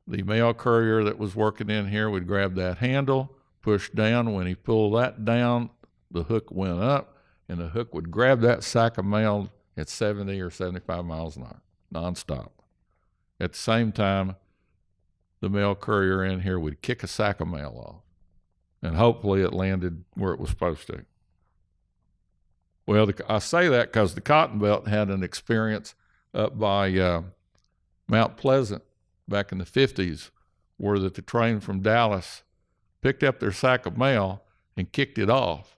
The mail courier that was working in here would grab that handle, push down. When he pulled that down, the hook went up, and the hook would grab that sack of mail at 70 or 75 miles an hour, nonstop. At the same time, the mail courier in here would kick a sack of mail off, and hopefully it landed where it was supposed to. Well, I say that because the Cotton Belt had an experience up by Mount Pleasant back in the 50s where the train from Dallas picked up their sack of mail and kicked it off.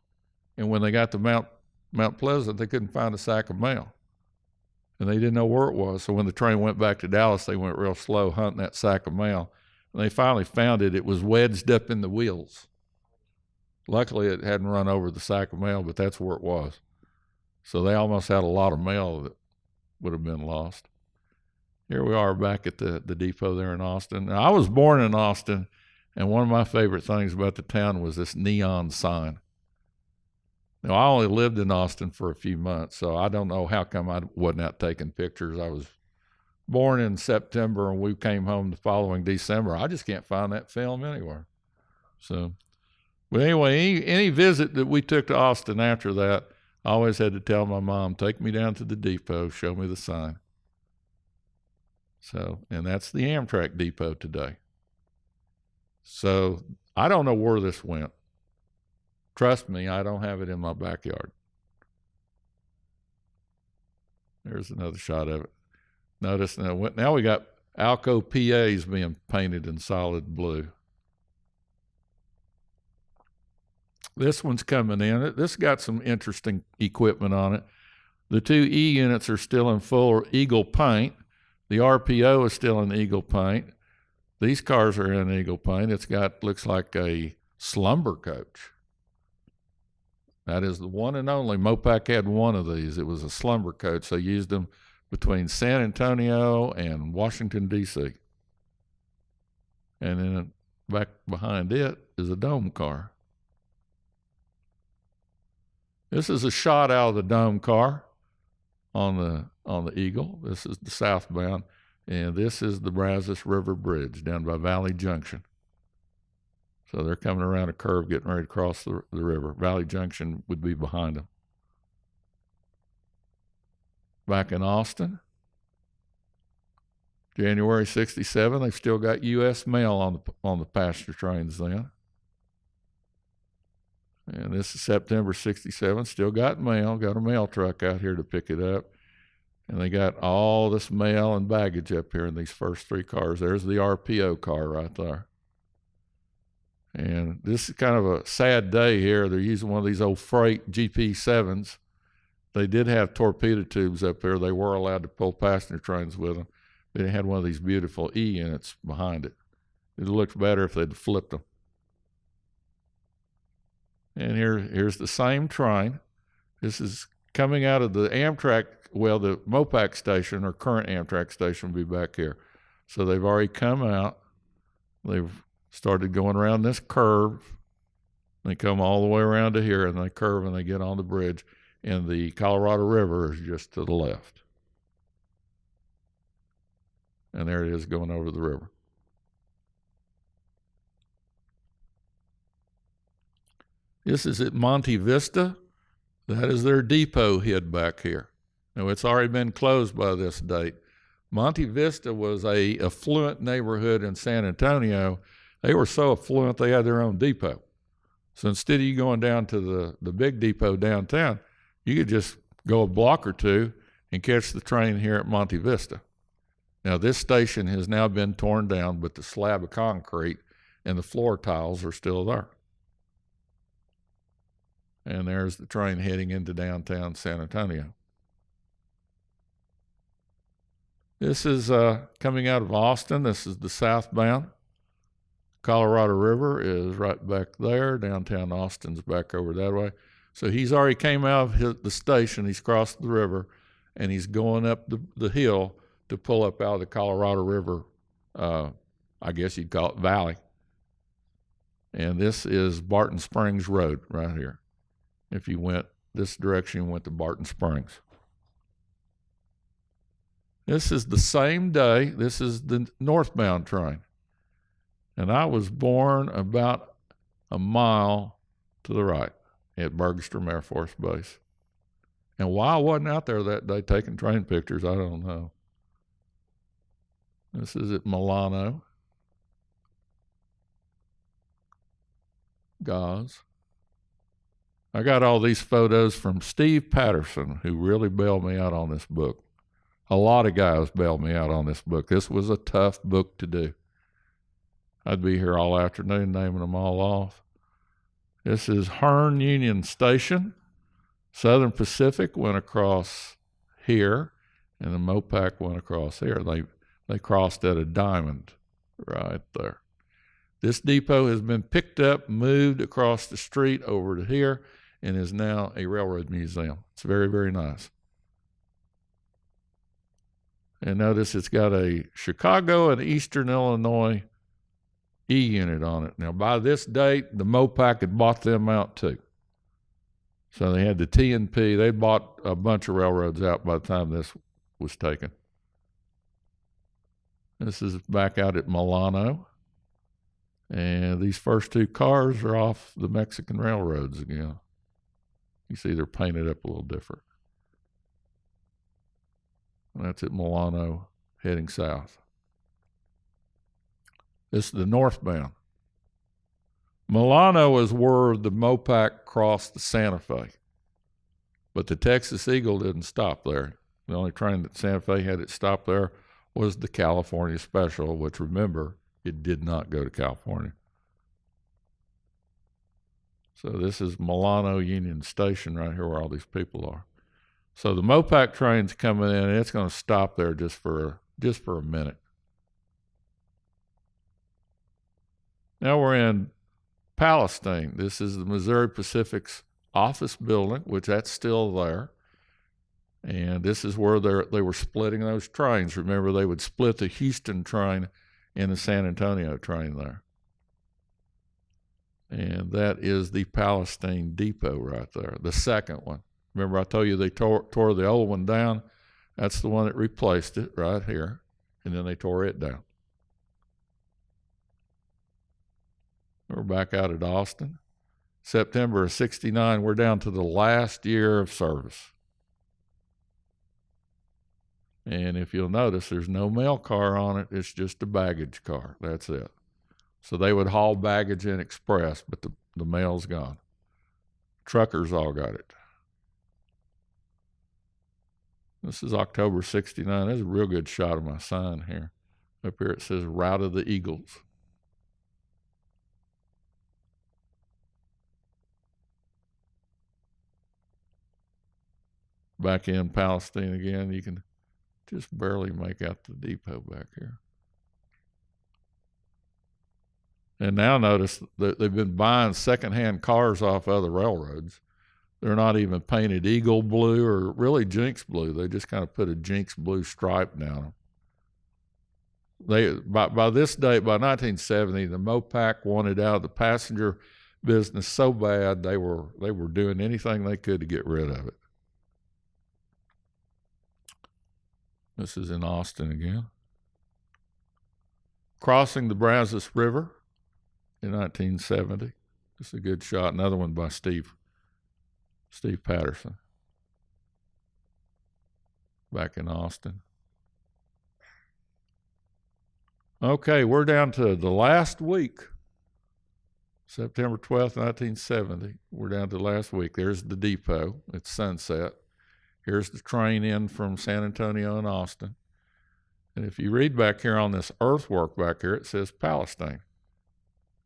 And when they got to Mount Pleasant, they couldn't find a sack of mail. And they didn't know where it was. So when the train went back to Dallas, they went real slow hunting that sack of mail. And they finally found it. It was wedged up in the wheels. Luckily, it hadn't run over the sack of mail, but that's where it was. So they almost had a lot of mail that would have been lost. Here we are back at the depot there in Austin. Now, I was born in Austin, and one of my favorite things about the town was this neon sign. Now, I only lived in Austin for a few months, so I don't know how come I wasn't out taking pictures. I was born in September, and we came home the following December. I just can't find that film anywhere. So, but anyway, any visit that we took to Austin after that, I always had to tell my mom, take me down to the depot, show me the sign. So, and that's the Amtrak depot today. So I don't know where this went. Trust me, I don't have it in my backyard. There's another shot of it. Notice now we got Alco PAs being painted in solid blue. This one's coming in. This got some interesting equipment on it. The 2 E units are still in full Eagle paint. The RPO is still in Eagle paint. These cars are in Eagle paint. Looks like a slumber coach. That is the one and only. Mopac had one of these. It was a slumber coach. They used them between San Antonio and Washington, D.C. And then back behind it is a dome car. This is a shot out of the dome car on the Eagle. This is the southbound, and this is the Brazos River Bridge down by Valley Junction. So they're coming around a curve, getting ready to cross the river. Valley Junction would be behind them. Back in Austin, January '67, they've still got U.S. mail on the passenger trains then. And this is September '67, still got mail, got a mail truck out here to pick it up. And they got all this mail and baggage up here in these first three cars. There's the RPO car right there. And this is kind of a sad day here. They're using one of these old freight GP7s. They did have torpedo tubes up there. They were allowed to pull passenger trains with them. But it had one of these beautiful E units behind it. It looked better if they'd flipped them. And here's the same train. This is coming out of the Amtrak, well, the Mopac station, or current Amtrak station, will be back here. So they've already come out. They've started going around this curve. They come all the way around to here, and they curve, and they get on the bridge. And the Colorado River is just to the left. And there it is going over the river. This is at Monte Vista. That is their depot hid back here. Now, it's already been closed by this date. Monte Vista was a affluent neighborhood in San Antonio. They were so affluent they had their own depot. So instead of you going down to the big depot downtown, you could just go a block or two and catch the train here at Monte Vista. Now, this station has now been torn down, but the slab of concrete and the floor tiles are still there. And there's the train heading into downtown San Antonio. This is coming out of Austin. This is the southbound. Colorado River is right back there. Downtown Austin's back over that way. So he's already came out of the station. He's crossed the river, and he's going up the hill to pull up out of the Colorado River, I guess you'd call it valley. And this is Barton Springs Road right here. If you went this direction, you went to Barton Springs. This is the same day. This is the northbound train. And I was born about a mile to the right at Bergstrom Air Force Base. And why I wasn't out there that day taking train pictures, I don't know. This is at Milano. Gauze. I got all these photos from Steve Patterson, who really bailed me out on this book. A lot of guys bailed me out on this book. This was a tough book to do. I'd be here all afternoon naming them all off. This is Hearn Union Station. Southern Pacific went across here, and the Mopac went across here. They crossed at a diamond right there. This depot has been picked up, moved across the street over to here, and is now a railroad museum. It's very, very nice. And notice it's got a Chicago and Eastern Illinois E unit on it. Now, by this date, the Mopac had bought them out too. So they had the T&P. They bought a bunch of railroads out by the time this was taken. This is back out at Milano. And these first two cars are off the Mexican railroads again. You see they're painted up a little different. And that's at Milano heading south. This is the northbound. Milano is where the Mopac crossed the Santa Fe. But the Texas Eagle didn't stop there. The only train that Santa Fe had it stop there was the California Special, which, remember, it did not go to California. So this is Milano Union Station right here where all these people are. So the Mopac train's coming in, and it's going to stop there just for a minute. Now we're in Palestine. This is the Missouri Pacific's office building, which that's still there. And this is where they were splitting those trains. Remember, they would split the Houston train and the San Antonio train there. And that is the Palestine Depot right there, the second one. Remember I told you they tore the old one down? That's the one that replaced it right here. And then they tore it down. We're back out at Austin. September of '69, we're down to the last year of service. And if you'll notice, there's no mail car on it. It's just a baggage car. That's it. So they would haul baggage in express, but the mail's gone. Truckers all got it. This is October '69. There's a real good shot of my sign here. Up here it says Route of the Eagles. Back in Palestine again, you can just barely make out the depot back here. And now notice that they've been buying secondhand cars off other railroads. They're not even painted Eagle blue or really Jinx blue. They just kind of put a Jinx blue stripe down them. By this date, by 1970, the Mopac wanted out of the passenger business so bad they were doing anything they could to get rid of it. This is in Austin again. Crossing the Brazos River in 1970. This is a good shot. Another one by Steve Patterson. Back in Austin. Okay, we're down to the last week. September 12th, 1970. We're down to last week. There's the depot. It's sunset. Here's the train in from San Antonio and Austin. And if you read back here on this earthwork back here, it says Palestine.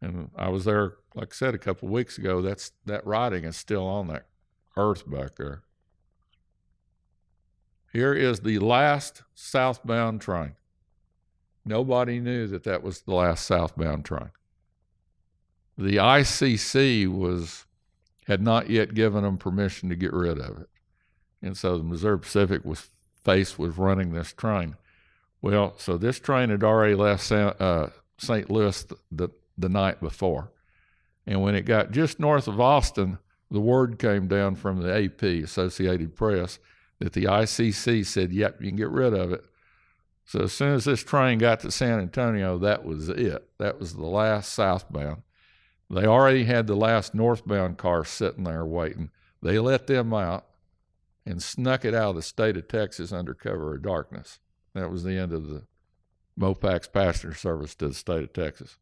And I was there, like I said, a couple of weeks ago. That writing is still on that earth back there. Here is the last southbound train. Nobody knew that was the last southbound train. The ICC had not yet given them permission to get rid of it. And so the Missouri Pacific was faced with running this train. Well, so this train had already left St. Louis the night before. And when it got just north of Austin, the word came down from the AP, Associated Press, that the ICC said, yep, you can get rid of it. So as soon as this train got to San Antonio, that was it. That was the last southbound. They already had the last northbound car sitting there waiting. They let them out and snuck it out of the state of Texas under cover of darkness. That was the end of the Mopac's passenger service to the state of Texas.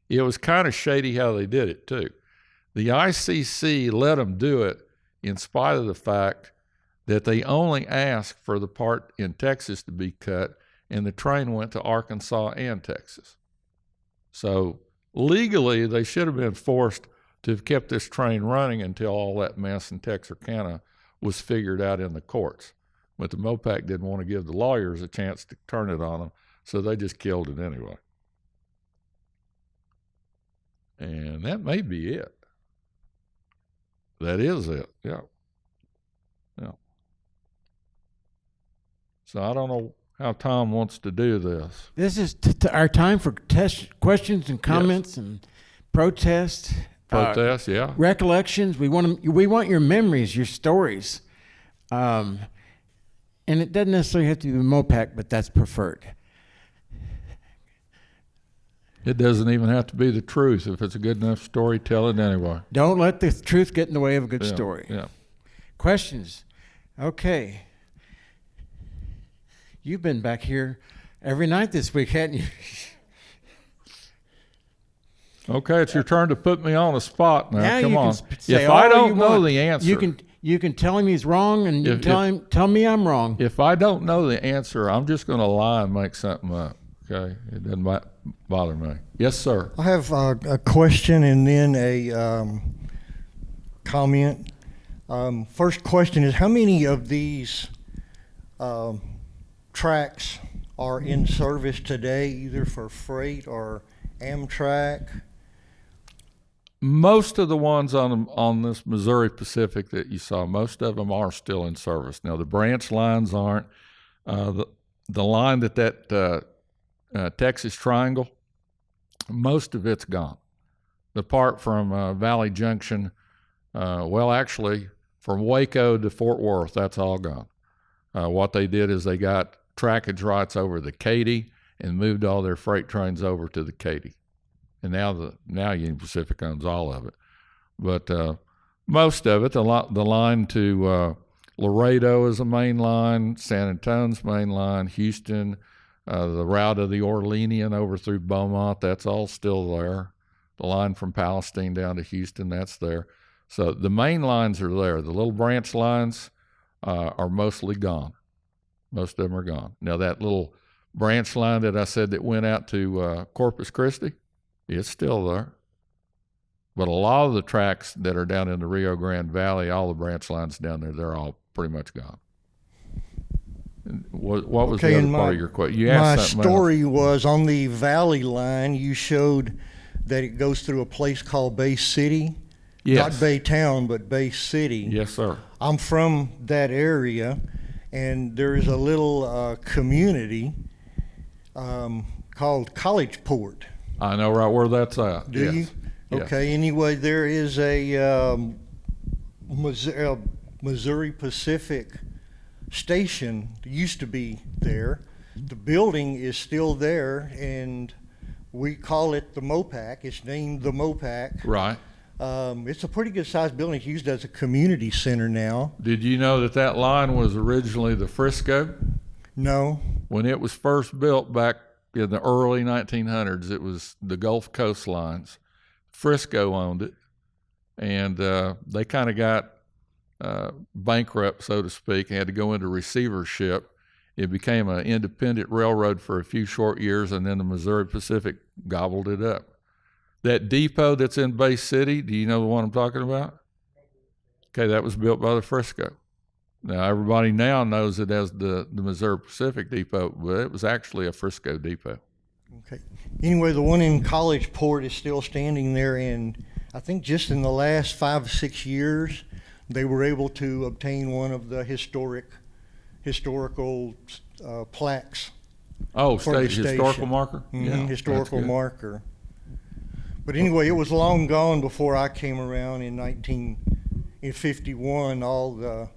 It was kind of shady how they did it, too. The ICC let them do it in spite of the fact that they only asked for the part in Texas to be cut, and the train went to Arkansas and Texas. So legally, they should have been forced to have kept this train running until all that mess in Texarkana was figured out in the courts. But the Mopac didn't want to give the lawyers a chance to turn it on them, so they just killed it anyway. And that may be it. That is it, yeah. Yeah. So I don't know how Tom wants to do this. This is our time for questions and comments and protests. Protests, yeah. Recollections. We want your memories, your stories. And it doesn't necessarily have to be the Mopac, but that's preferred. It doesn't even have to be the truth. If it's a good enough story, tell it anyway. Don't let the truth get in the way of a good story. Yeah. Questions? Okay. You've been back here every night this week, hadn't you? Okay, it's your turn to put me on the spot now. Now Come you on. can say If I all don't you know want. the answer, You can tell him he's wrong, and you tell me I'm wrong. if I don't know the answer, I'm just going to lie and make something up. Okay, it doesn't bother me. Yes, sir. I have a question and then a comment. First question is, how many of these tracks are in service today, either for freight or Amtrak? most of the ones on this Missouri Pacific that you saw, most of them are still in service. Now the branch lines aren't. The line that Texas Triangle, most of it's gone. The part from Valley Junction, well, actually from Waco to Fort Worth, that's all gone. What they did is they got trackage rights over the Katy and moved all their freight trains over to the Katy. And now Union Pacific owns all of it. But most of it, the line to Laredo is a main line, San Antonio's main line, Houston, the route of the Orleanian over through Beaumont, that's all still there. The line from Palestine down to Houston, that's there. So the main lines are there. The little branch lines are mostly gone. Most of them are gone. Now that little branch line that I said that went out to Corpus Christi, it's still there. But a lot of the tracks that are down in the Rio Grande Valley, all the branch lines down there, they're all pretty much gone. And what was the other part of your question? You asked my something story else. was on the Valley line, you showed that it goes through a place called Bay City. Yes. Not Baytown, but Bay City. Yes, sir. I'm from that area, and there's a little community called Collegeport. I know right where that's at. Do Yes. you? Yes. Okay, anyway, there is a Missouri Pacific station that used to be there. The building is still there, and we call it the Mopac. It's named the Mopac. Right. It's a pretty good sized building. It's used as a community center now. Did you know that line was originally the Frisco? No? When it was first built back in the early 1900s, it was the Gulf Coast lines. Frisco owned it, and they kind of got bankrupt, so to speak, and had to go into receivership. It became an independent railroad for a few short years, and then the Missouri Pacific gobbled it up. That depot that's in Bay City, do you know the one I'm talking about? Okay, that was built by the Frisco. Now, everybody now knows it as the Missouri Pacific Depot, but it was actually a Frisco depot. Okay. Anyway, the one in Collegeport is still standing there, and I think just in the last 5 or 6 years, they were able to obtain one of the historical plaques. Oh, For the historical station. marker? Yeah, Historical that's good. marker. But anyway, it was long gone before I came around in 1951. All the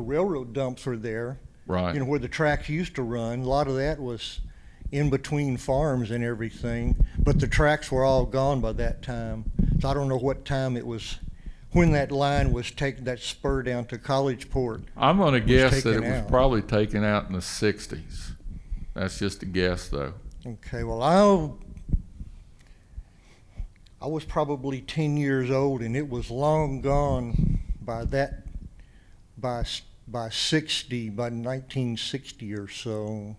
railroad dumps were there. Right. You know, where the tracks used to run. A lot of that was in between farms and everything. But the tracks were all gone by that time. So I don't know what time it was when that line was taken, that spur down to Collegeport. I'm going to guess that it taken was out. probably taken out in the 60s. That's just a guess, though. Okay, well, I was probably 10 years old, and it was long gone by 1960 or so.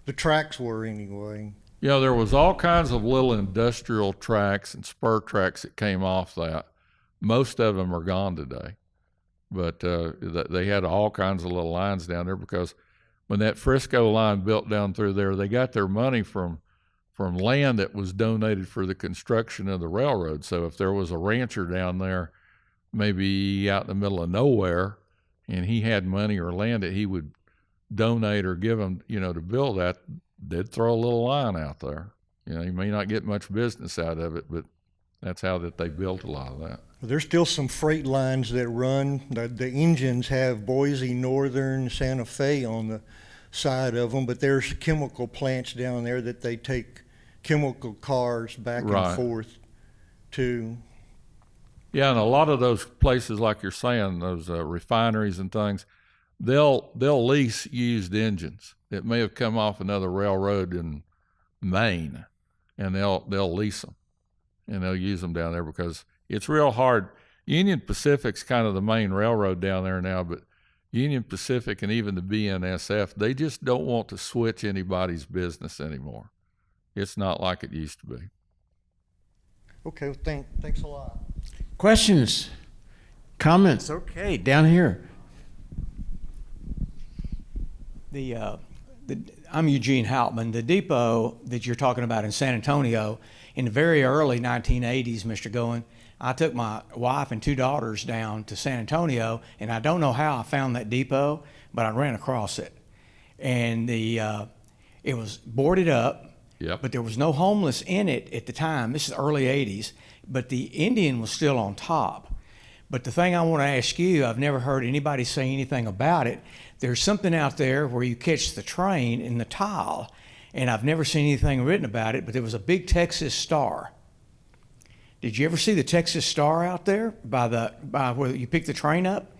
The tracks were anyway. You know, there was all kinds of little industrial tracks and spur tracks that came off that. Most of them are gone today. But they had all kinds of little lines down there because when that Frisco line built down through there, they got their money from land that was donated for the construction of the railroad. So if there was a rancher down there, maybe out in the middle of nowhere, and he had money or land that he would donate or give them, you know, to build that, they'd throw a little line out there. You know, you may not get much business out of it, but that's how that they built a lot of that. There's still some freight lines that run. The engines have Boise, Northern, Santa Fe on the side of them, but there's chemical plants down there that they take chemical cars back Right. and forth to. Yeah, and a lot of those places, like you're saying, those refineries and things, they'll lease used engines that may have come off another railroad in Maine, and they'll lease them, and they'll use them down there because it's real hard. Union Pacific's kind of the main railroad down there now, but Union Pacific and even the BNSF, they just don't want to switch anybody's business anymore. It's not like it used to be. Okay, thanks a lot. Questions? Comments? Okay, down here. I'm Eugene Hauptman. The depot that you're talking about in San Antonio, in the very early 1980s, Mr. Goen, I took my wife and 2 daughters down to San Antonio, and I don't know how I found that depot, but I ran across it. And it was boarded up, Yep. but there was no homeless in it at the time. This is early 80s, but the Indian was still on top. But the thing I want to ask you, I've never heard anybody say anything about it. There's something out there where you catch the train in the tile, and I've never seen anything written about it, but there was a big Texas Star. Did you ever see the Texas Star out there by where you pick the train up?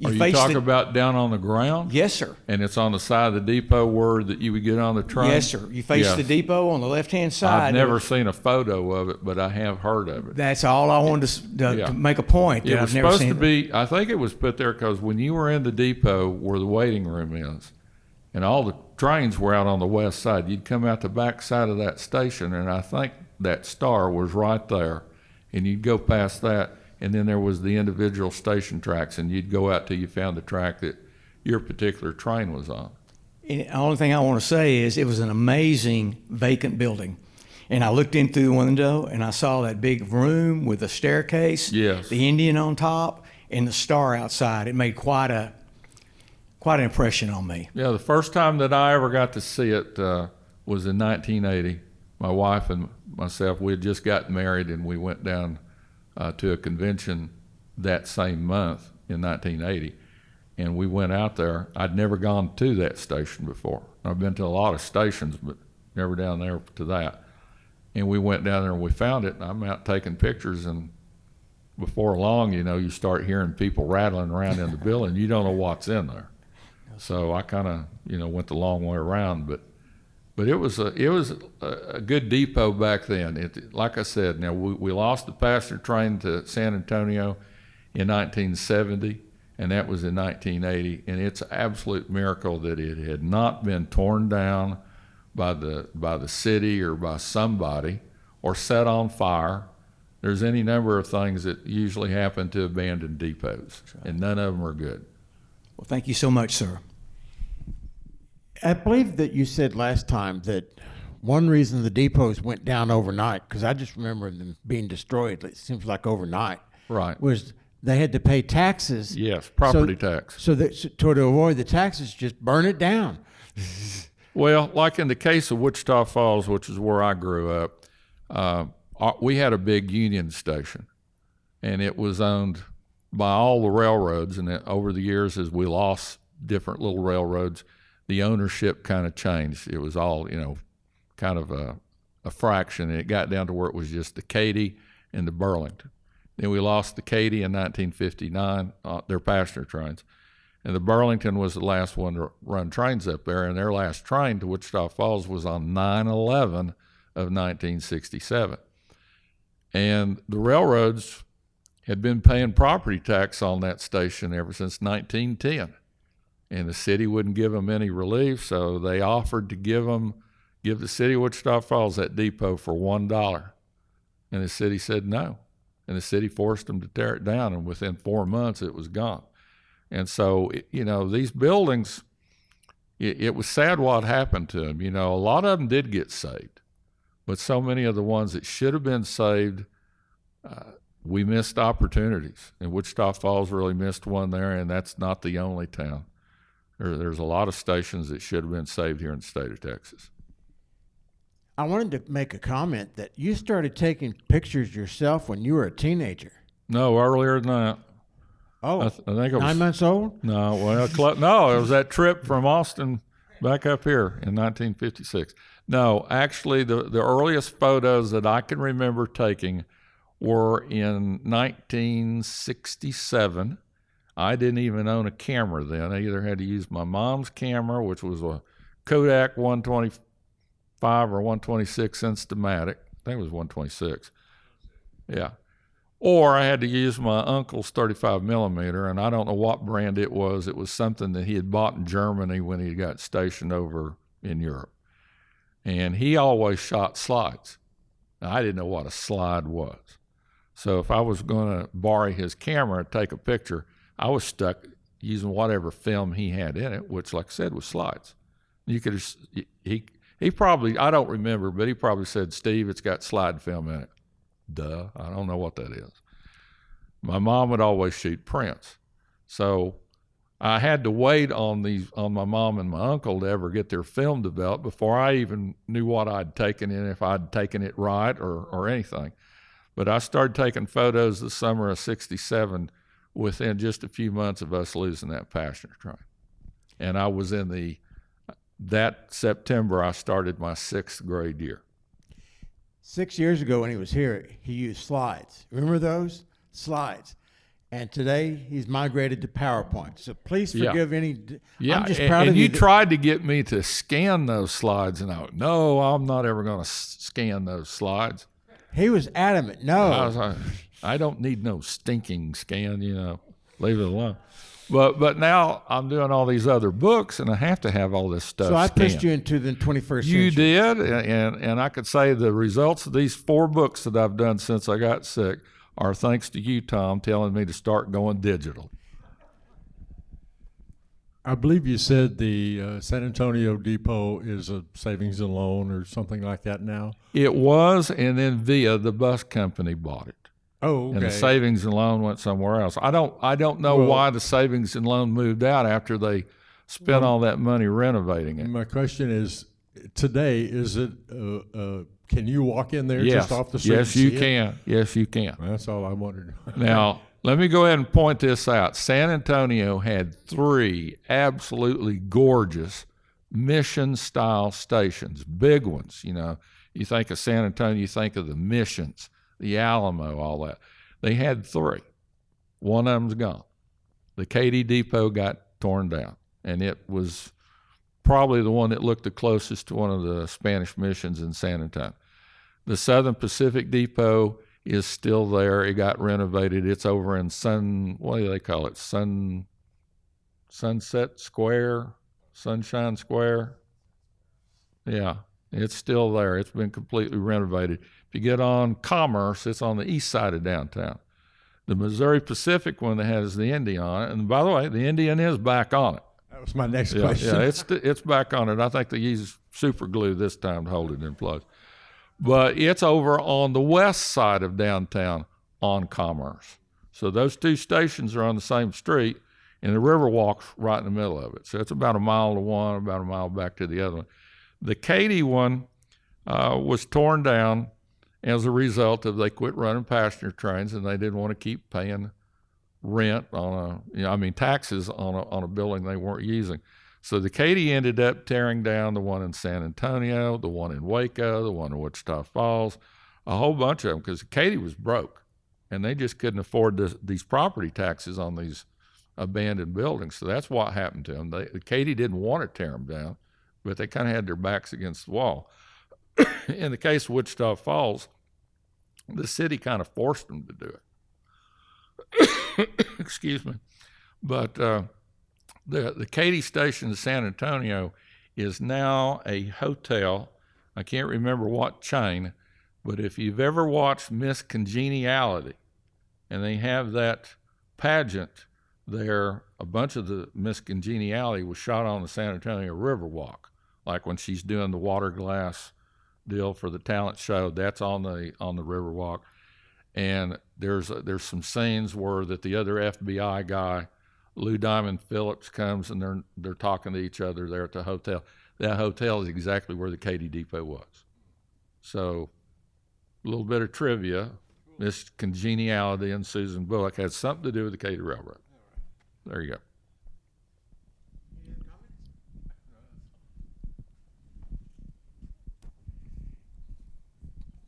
Are you face talking about down on the ground? Yes, sir. And it's on the side of the depot where that you would get on the train? Yes, sir. You face Yes. the depot on the left-hand side. I've never seen a photo of it, but I have heard of it. That's all I wanted Yeah. to make a point. That It was I've never supposed seen to be, I think it was put there because when you were in the depot where the waiting room is, and all the trains were out on the west side, you'd come out the back side of that station, and I think that Star was right there. And you'd go past that, and then there was the individual station tracks, and you'd go out till you found the track that your particular train was on. And the only thing I want to say is it was an amazing vacant building. And I looked in through the window and I saw that big room with a staircase, Yes. the Indian on top, and the star outside. It made quite an impression on me. Yeah, the first time that I ever got to see it was in 1980. My wife and myself, we had just gotten married, and we went down to a convention that same month in 1980. And we went out there. I'd never gone to that station before. I've been to a lot of stations, but never down there to that. And we went down there and we found it, and I'm out taking pictures, and before long, you know, you start hearing people rattling around in the building. You don't know what's in there. So I kind of, you know, went the long way around, but it was a good depot back then. Like I said, now we lost the passenger train to San Antonio in 1970, and that was in 1980. And it's an absolute miracle that it had not been torn down by the city or by somebody or set on fire. There's any number of things that usually happen to abandoned depots, and none of them are good. Well, thank you so much, sir. I believe that you said last time that one reason the depots went down overnight, because I just remember them being destroyed, it seems like overnight, Right. was they had to pay taxes. Yes, property tax. So to avoid the taxes, just burn it down. Well, like in the case of Wichita Falls, which is where I grew up, we had a big union station, and it was owned by all the railroads. And over the years, as we lost different little railroads, the ownership kind of changed. It was all, you know, kind of a fraction, and it got down to where it was just the Katy and the Burlington. Then we lost the Katy in 1959, their passenger trains. And the Burlington was the last one to run trains up there, and their last train to Wichita Falls was on 9/11 of 1967. And the railroads had been paying property tax on that station ever since 1910. And the city wouldn't give them any relief, so they offered to give the city of Wichita Falls that depot for $1. And the city said no. And the city forced them to tear it down, and within 4 months it was gone. And so, you know, these buildings, it was sad what happened to them. You know, a lot of them did get saved, but so many of the ones that should have been saved, we missed opportunities. And Wichita Falls really missed one there, and that's not the only town. There's a lot of stations that should have been saved here in the state of Texas. I wanted to make a comment that you started taking pictures yourself when you were a teenager. No, earlier than that. Oh, I think it was 9 months old? No, well, no, it was that trip from Austin back up here in 1956. No, actually, the earliest photos that I can remember taking were in 1967. I didn't even own a camera then. I either had to use my mom's camera, which was a Kodak 125 or 126 Instamatic. I think it was 126. Yeah. Or I had to use my uncle's 35 millimeter, and I don't know what brand it was. It was something that he had bought in Germany when he got stationed over in Europe. And he always shot slides. Now, I didn't know what a slide was. So if I was going to borrow his camera and take a picture, I was stuck using whatever film he had in it, which, like I said, was slides. You could he probably, I don't remember, but he probably said, Steve, it's got slide film in it. Duh, I don't know what that is. My mom would always shoot prints. So I had to wait on my mom and my uncle to ever get their film developed before I even knew what I'd taken in, if I'd taken it right or anything. But I started taking photos the summer of '67 within just a few months of us losing that passenger train. And I was that September, I started my 6th grade year. 6 years ago when he was here, he used slides. Remember those? Slides. And today he's migrated to PowerPoint. So please forgive any. Yeah, I'm just proud and of you you. tried to get me to scan those slides, and I went, no, I'm not ever going to scan those slides. He was adamant. No. I was like, I don't need no stinking scan, leave it alone. But now I'm doing all these other books, and I have to have all this stuff So I pushed scanned. you into the 21st century. You did, and I could say the results of these 4 books that I've done since I got sick are thanks to you, Tom, telling me to start going digital. I believe you said the San Antonio Depot is a savings and loan or something like that now. It was, and then Via, the bus company, bought it. Oh, okay. And the savings and loan went somewhere else. I don't know why the savings and loan moved out after they spent all that money renovating it. My question is, today, is it, can you walk in there Yes, just off the street? yes, and you see it? can. Yes, you can. That's all I wondered. Now, let me go ahead and point this out. San Antonio had 3 absolutely gorgeous mission-style stations, big ones. You think of San Antonio, you think of the missions, the Alamo, all that. They had 3. One of them's gone. The Katy Depot got torn down, and it was probably the one that looked the closest to one of the Spanish missions in San Antonio. The Southern Pacific Depot is still there. It got renovated. It's over in what do they call it? Sunset Square? Sunshine Square? Yeah, it's still there. It's been completely renovated. If you get on Commerce, it's on the east side of downtown. The Missouri Pacific one that has the Indian on it, and by the way, the Indian is back on it. That was my next Yeah, question. yeah, it's back on it. I think they used super glue this time to hold it in place. But it's over on the west side of downtown on Commerce. So those 2 stations are on the same street, and the Riverwalk's right in the middle of it. So it's about a mile to one, about a mile back to the other one. The Katy one was torn down as a result of they quit running passenger trains, and they didn't want to keep paying rent taxes on a building they weren't using. So the Katy ended up tearing down the one in San Antonio, the one in Waco, the one in Wichita Falls, a whole bunch of them, because Katy was broke, and they just couldn't afford these property taxes on these abandoned buildings. So that's what happened to them. Katy didn't want to tear them down, but they kind of had their backs against the wall. In the case of Wichita Falls, the city kind of forced them to do it. Excuse me. But the Katy station in San Antonio is now a hotel. I can't remember what chain, but if you've ever watched Miss Congeniality, and they have that pageant there, a bunch of the Miss Congeniality was shot on the San Antonio Riverwalk, like when she's doing the water glass deal for the talent show. That's on the Riverwalk. And there's some scenes where that the other FBI guy, Lou Diamond Phillips, comes, and they're talking to each other there at the hotel. That hotel is exactly where the Katy Depot was. So a little bit of trivia. Miss Congeniality and Susan Bullock had something to do with the Katy Railroad. There you go.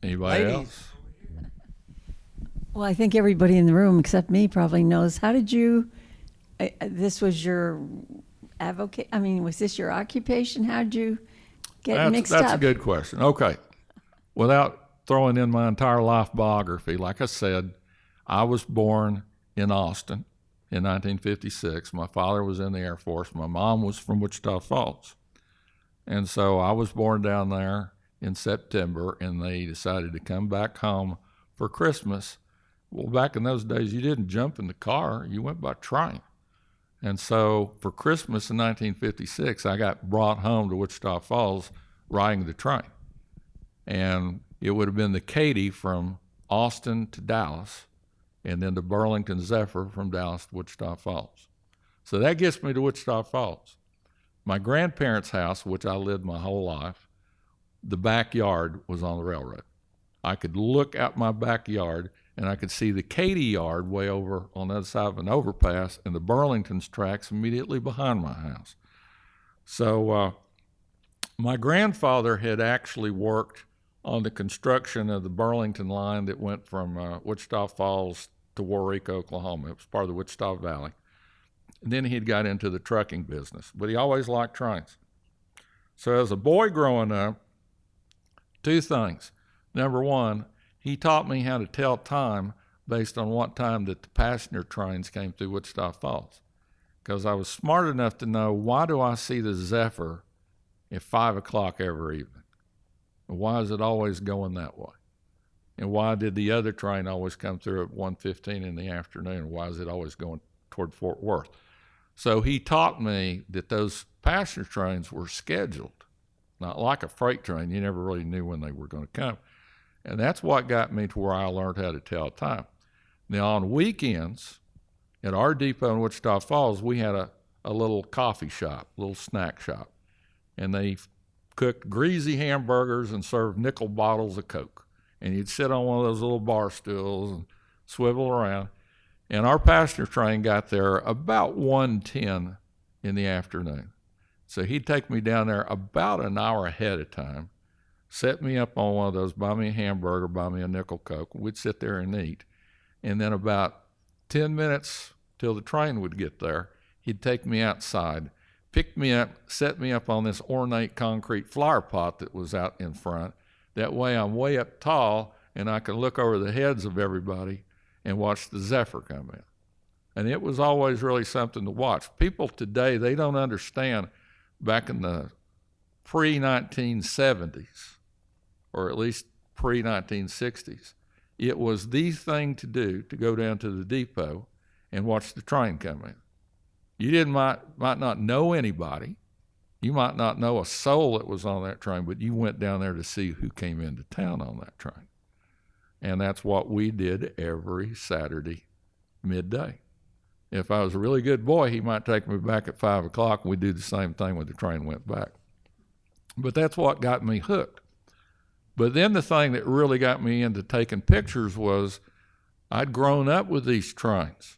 Anybody Ladies. else? Well, I think everybody in the room except me probably knows. How did you, this was your was this your occupation? How did you get mixed up? That's a good question. Okay. Without throwing in my entire life biography, like I said, I was born in Austin in 1956. My father was in the Air Force. My mom was from Wichita Falls. And so I was born down there in September, and they decided to come back home for Christmas. Well, back in those days, you didn't jump in the car. You went by train. And so for Christmas in 1956, I got brought home to Wichita Falls riding the train. And it would have been the Katy from Austin to Dallas, and then the Burlington Zephyr from Dallas to Wichita Falls. So that gets me to Wichita Falls. My grandparents' house, which I lived my whole life, the backyard was on the railroad. I could look out my backyard and I could see the Katy yard way over on the other side of an overpass and the Burlington's tracks immediately behind my house. So my grandfather had actually worked on the construction of the Burlington line that went from Wichita Falls to Warwick, Oklahoma. It was part of the Wichita Valley. And then he got into the trucking business, but he always liked trains. So as a boy growing up, two things. Number one, he taught me how to tell time based on what time that the passenger trains came through Wichita Falls. Because I was smart enough to know, why do I see the Zephyr at 5 o'clock every evening? And why is it always going that way? And why did the other train always come through at 1:15 in the afternoon? Why is it always going toward Fort Worth? So he taught me that those passenger trains were scheduled, not like a freight train. You never really knew when they were going to come. And that's what got me to where I learned how to tell time. Now, on weekends, at our depot in Wichita Falls, we had a little coffee shop, a little snack shop. And they cooked greasy hamburgers and served nickel bottles of Coke. And you'd sit on one of those little bar stools and swivel around. And our passenger train got there about 1:10 in the afternoon. So he'd take me down there about an hour ahead of time, set me up on one of those, buy me a hamburger, buy me a nickel Coke. We'd sit there and eat. And then about 10 minutes till the train would get there, he'd take me outside, pick me up, set me up on this ornate concrete flower pot that was out in front. That way I'm way up tall and I can look over the heads of everybody and watch the Zephyr come in. And it was always really something to watch. People today, they don't understand back in the pre-1970s, or at least pre-1960s, it was the thing to do to go down to the depot and watch the train come in. You might not know anybody. You might not know a soul that was on that train, but you went down there to see who came into town on that train. And that's what we did every Saturday midday. If I was a really good boy, he might take me back at 5 o'clock, and we'd do the same thing when the train went back. But that's what got me hooked. But then the thing that really got me into taking pictures was I'd grown up with these trains.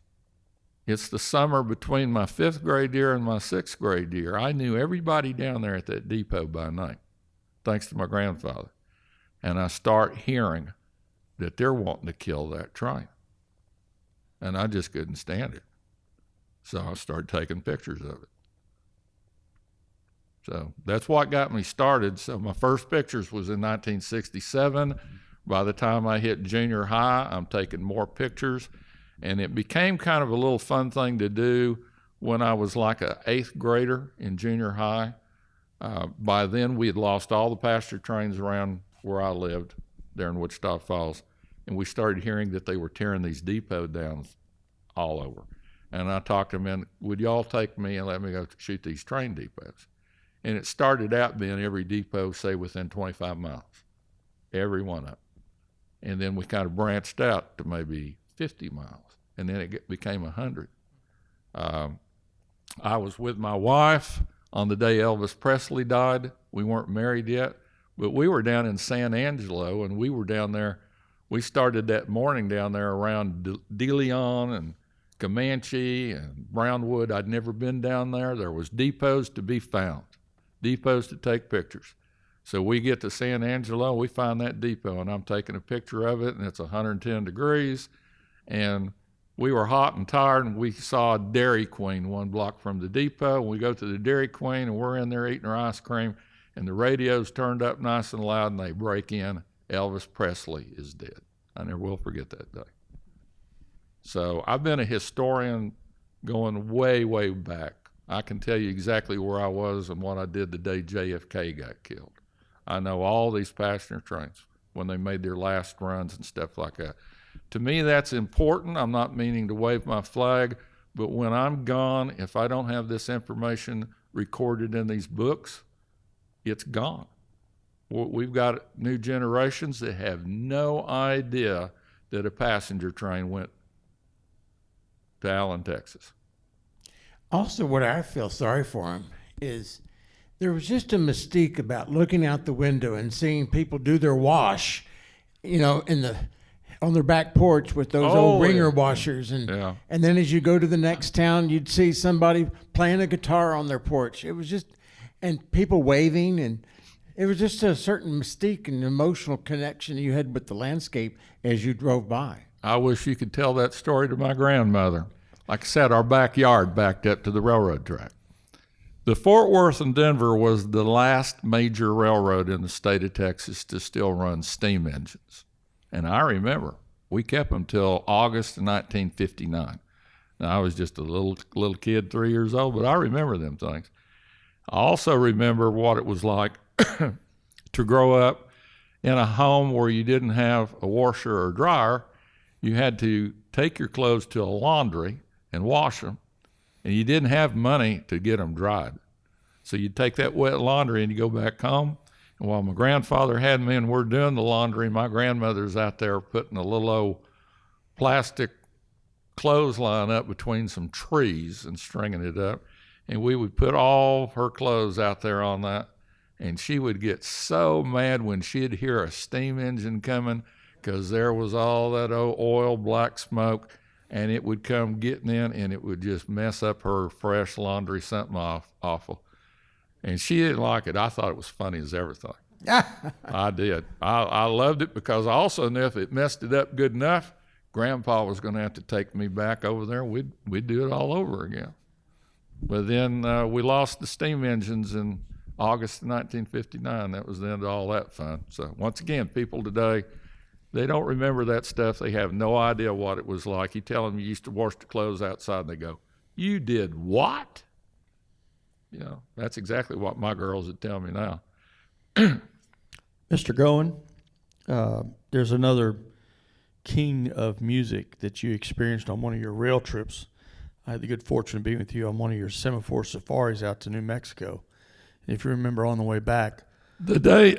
It's the summer between my 5th grade year and my 6th grade year. I knew everybody down there at that depot by name, thanks to my grandfather. And I start hearing that they're wanting to kill that train. And I just couldn't stand it. So I started taking pictures of it. So that's what got me started. So my first pictures was in 1967. By the time I hit junior high, I'm taking more pictures. And it became kind of a little fun thing to do when I was like an 8th grader in junior high. By then, we had lost all the passenger trains around where I lived there in Wichita Falls. And we started hearing that they were tearing these depots down all over. And I talked to them, and would y'all take me and let me go shoot these train depots? And it started out being every depot, say, within 25 miles, every one of them. And then we kind of branched out to maybe 50 miles, and then it became 100. I was with my wife on the day Elvis Presley died. We weren't married yet, but we were down in San Angelo, and we were down there. We started that morning down there around De Leon and Comanche and Brownwood. I'd never been down there. There was depots to be found, depots to take pictures. So we get to San Angelo, we find that depot, and I'm taking a picture of it, and it's 110 degrees. And we were hot and tired, and we saw Dairy Queen 1 block from the depot. And we go to the Dairy Queen, and we're in there eating our ice cream, and the radio's turned up nice and loud, and they break in, Elvis Presley is dead. I never will forget that day. So I've been a historian going way, way back. I can tell you exactly where I was and what I did the day JFK got killed. I know all these passenger trains when they made their last runs and stuff like that. To me, that's important. I'm not meaning to wave my flag, but when I'm gone, if I don't have this information recorded in these books, it's gone. We've got new generations that have no idea that a passenger train went to Allen, Texas. Also, what I feel sorry for him is there was just a mystique about looking out the window and seeing people do their wash, on their back porch with those old ringer washers, and then as you go to the next town, you'd see somebody playing a guitar on their porch. It was just, and people waving, and it was just a certain mystique and emotional connection you had with the landscape as you drove by. I wish you could tell that story to my grandmother. Like I said, our backyard backed up to the railroad track. The Fort Worth and Denver was the last major railroad in the state of Texas to still run steam engines. And I remember we kept them till August of 1959. Now, I was just a little kid, 3 years old, but I remember them things. I also remember what it was like to grow up in a home where you didn't have a washer or dryer. You had to take your clothes to a laundry and wash them, and you didn't have money to get them dried. So you'd take that wet laundry and you go back home, and while my grandfather had me and we're doing the laundry, my grandmother's out there putting a little old plastic clothesline up between some trees and stringing it up, and we would put all her clothes out there on that, and she would get so mad when she'd hear a steam engine coming, because there was all that old oil black smoke, and it would come getting in, and it would just mess up her fresh laundry, something awful. And she didn't like it. I thought it was funny as everything. I did. I loved it because I also knew if it messed it up good enough, Grandpa was going to have to take me back over there. We'd do it all over again. But then we lost the steam engines in August of 1959. That was the end of all that fun. So once again, people today, they don't remember that stuff. They have no idea what it was like. You tell them you used to wash the clothes outside, and they go, "You did what?" That's exactly what my girls would tell me now. Mr. Goen, there's another king of music that you experienced on one of your rail trips. I had the good fortune of being with you on one of your semaphore safaris out to New Mexico. And if you remember on the way back, the day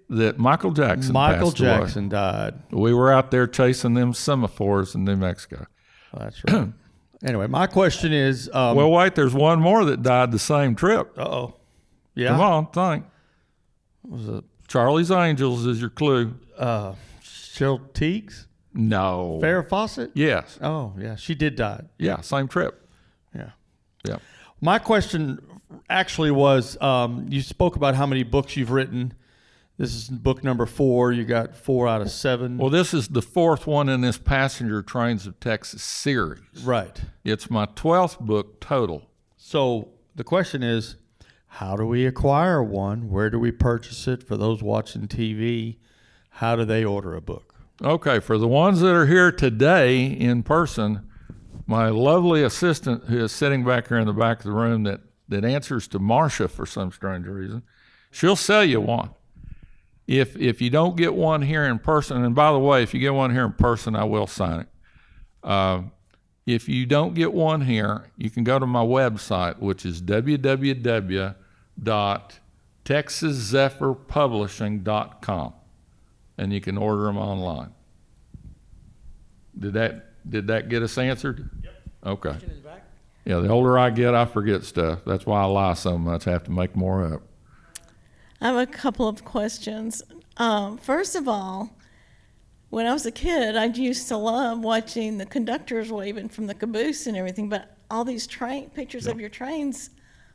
that Michael Jackson passed away, died. We were out there chasing them semaphores in New Mexico. Oh, that's right. Anyway, my question is... well, wait, there's one more that died the same trip. Uh-oh. Yeah? Come on, think. Was it Charlie's Angels is your clue. Cheryl Teagues? No. Farrah Fawcett? Yes. Oh, yeah. She did die. Yeah, same trip. Yeah. Yeah. My question actually was, you spoke about how many books you've written. This is book number 4. You got 4 out of 7. Well, this is the 4th one in this Passenger Trains of Texas series. Right. It's my 12th book total. So the question is, how do we acquire one? Where do we purchase it? For those watching TV, how do they order a book? Okay, for the ones that are here today in person, my lovely assistant who is sitting back here in the back of the room that answers to Marcia for some strange reason, she'll sell you one. If you don't get one here in person, and by the way, if you get one here in person, I will sign it. If you don't get one here, you can go to my website, which is www.texaszephyrpublishing.com, and you can order them online. Did that get us answered? Yep. Okay. Yeah, the older I get, I forget stuff. That's why I lie so much. I have to make more up. I have a couple of questions. First of all, when I was a kid, I used to love watching the conductors waving from the caboose and everything, but all these pictures of your trains,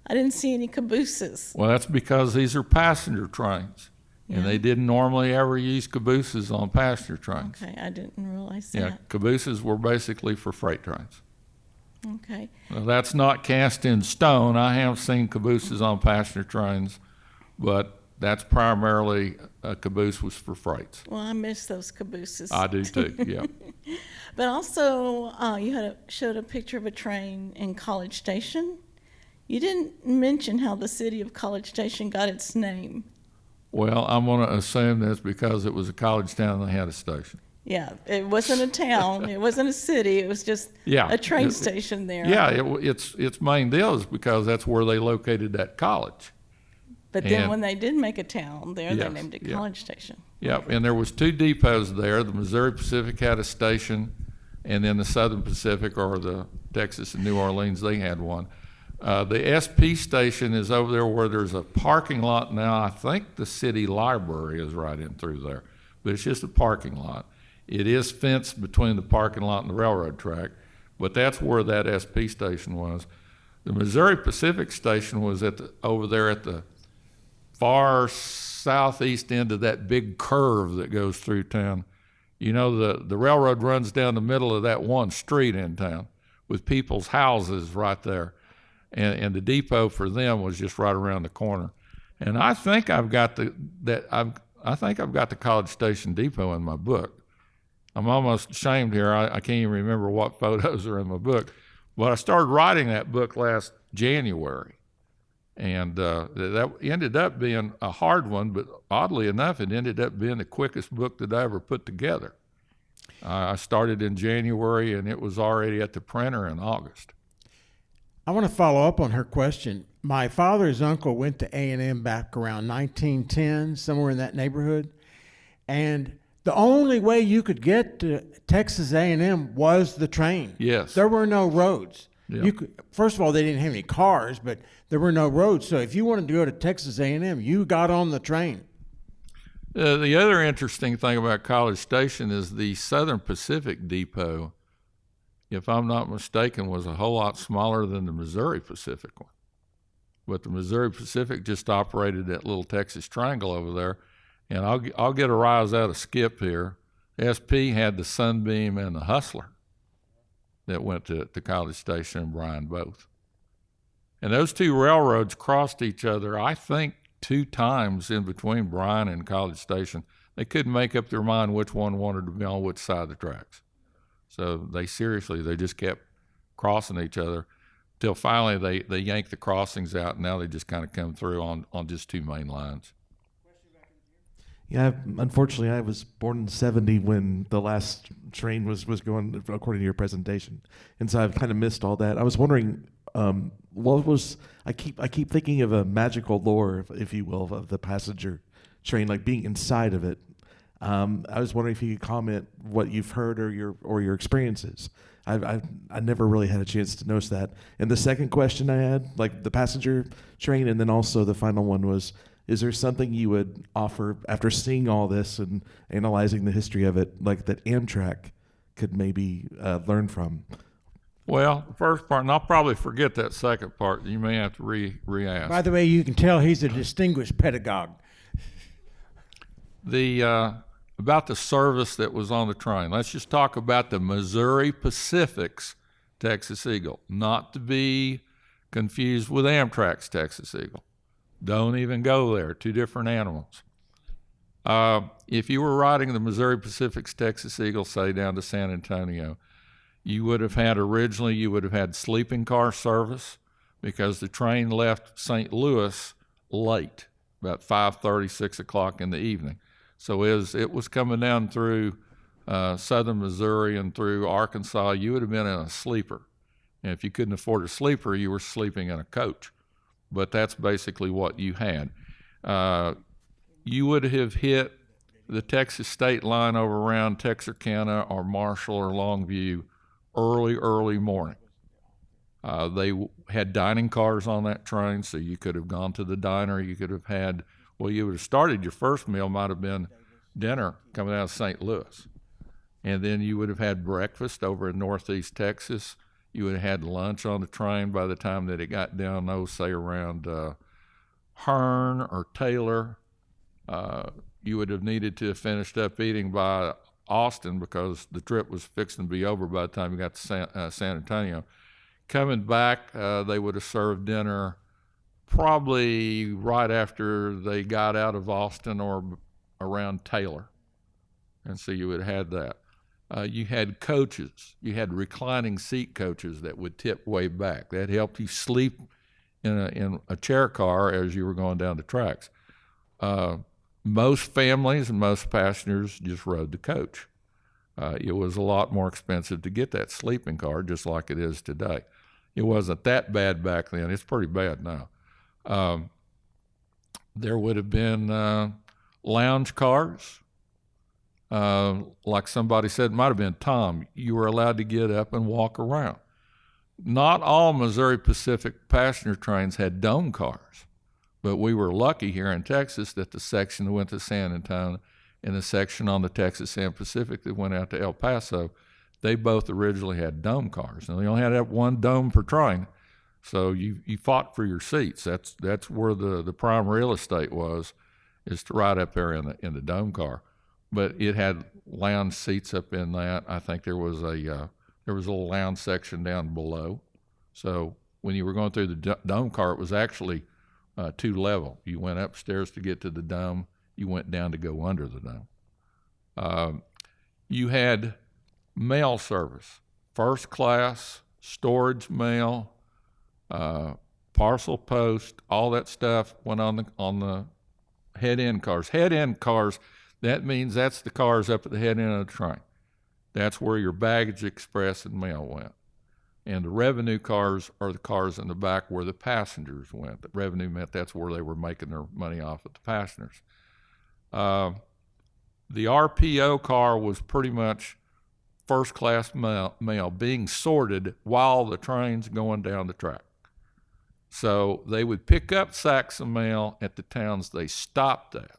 I didn't see any cabooses. Well, that's because these are passenger trains, and they didn't normally ever use cabooses on passenger trains. Okay, I didn't realize Yeah, that. cabooses were basically for freight trains. Okay. Well, that's not cast in stone. I have seen cabooses on passenger trains, but that's primarily a caboose was for freights. Well, I miss those cabooses. I do too, yeah. But also, you showed a picture of a train in College Station. You didn't mention how the city of College Station got its name. Well, I'm going to assume that's because it was a college town and they had a station. Yeah, it wasn't a town. It wasn't a city. It was just Yeah. a train station there. Yeah, its main deal is because that's where they located that college. But then And- when they did make a town there, they Yes, named it yeah. College Station. Yep, and there was 2 depots there. The Missouri Pacific had a station, and then the Southern Pacific, or the Texas and New Orleans, they had one. The SP station is over there where there's a parking lot now. I think the city library is right in through there, but it's just a parking lot. It is fenced between the parking lot and the railroad track, but that's where that SP station was. The Missouri Pacific station was over there at the far southeast end of that big curve that goes through town. You know, the railroad runs down the middle of that one street in town with people's houses right there. And the depot for them was just right around the corner. And I think I've got I think I've got the College Station Depot in my book. I'm almost ashamed here. I can't even remember what photos are in my book. But I started writing that book last January. And that ended up being a hard one, but oddly enough, it ended up being the quickest book that I ever put together. I started in January, and it was already at the printer in August. I want to follow up on her question. My father's uncle went to A&M back around 1910, somewhere in that neighborhood. And the only way you could get to Texas A&M was the train. Yes. There were no roads. Yeah. You could, first of all, they didn't have any cars, but there were no roads. So if you wanted to go to Texas A&M, you got on the train. The other interesting thing about College Station is the Southern Pacific Depot, if I'm not mistaken, was a whole lot smaller than the Missouri Pacific one. But the Missouri Pacific just operated that little Texas Triangle over there. And I'll get a rise out of Skip here. SP had the Sunbeam and the Hustler that went to College Station and Bryan both. And those 2 railroads crossed each other, I think, 2 times in between Bryan and College Station. They couldn't make up their mind which one wanted to be on which side of the tracks. So they just kept crossing each other till finally they yanked the crossings out, and now they just kind of come through on just 2 main lines. Yeah, unfortunately, I was born in '70 when the last train was going, according to your presentation, and so I've kind of missed all that. I was wondering, what was I keep thinking of a magical lore, if you will, of the passenger train, like being inside of it. I was wondering if you could comment what you've heard or your experiences. I never really had a chance to notice that. And the second question I had, like the passenger train, and then also the final one was, is there something you would offer after seeing all this and analyzing the history of it, like that Amtrak could maybe learn from? Well, the first part, and I'll probably forget that second part. You may have to re-ask. By the way, you can tell he's a distinguished pedagogue. About the service that was on the train. Let's just talk about the Missouri Pacific's Texas Eagle, not to be confused with Amtrak's Texas Eagle. Don't even go there. 2 different animals. If you were riding the Missouri Pacific's Texas Eagle, say down to San Antonio, you would have had sleeping car service because the train left St. Louis late, about 5:30, 6 o'clock in the evening. So as it was coming down through southern Missouri and through Arkansas, you would have been in a sleeper. And if you couldn't afford a sleeper, you were sleeping in a coach. But that's basically what you had. You would have hit the Texas state line over around Texarkana or Marshall or Longview early morning. They had dining cars on that train, so you could have gone to the diner. You could have had, you would have started your first meal, might have been dinner coming out of St. Louis. And then you would have had breakfast over in Northeast Texas. You would have had lunch on the train by the time that it got down, say around Hearn or Taylor. You would have needed to have finished up eating by Austin because the trip was fixing to be over by the time you got to San Antonio. Coming back, they would have served dinner probably right after they got out of Austin or around Taylor. And so you would have had that. You had coaches. You had reclining seat coaches that would tip way back. That helped you sleep in a chair car as you were going down the tracks. Most families and most passengers just rode the coach. It was a lot more expensive to get that sleeping car, just like it is today. It wasn't that bad back then. It's pretty bad now. There would have been lounge cars. Like somebody said, it might have been Tom, you were allowed to get up and walk around. Not all Missouri Pacific passenger trains had dome cars, but we were lucky here in Texas that the section that went to San Antonio and the section on the Texas and Pacific that went out to El Paso, they both originally had dome cars. And they only had that one dome per train, so you fought for your seats. That's where the prime real estate was, is to ride up there in the dome car. But it had lounge seats up in that. I think there was a little lounge section down below. So when you were going through the dome car, it was actually two level. You went upstairs to get to the dome. You went down to go under the dome. You had mail service, first class, storage mail, parcel post, all that stuff went on the head end cars. Head end cars, that means that's the cars up at the head end of the train. That's where your baggage express and mail went. And the revenue cars are the cars in the back where the passengers went. The revenue meant that's where they were making their money off of the passengers. The RPO car was pretty much first class mail being sorted while the train's going down the track. So they would pick up sacks of mail at the towns they stopped at.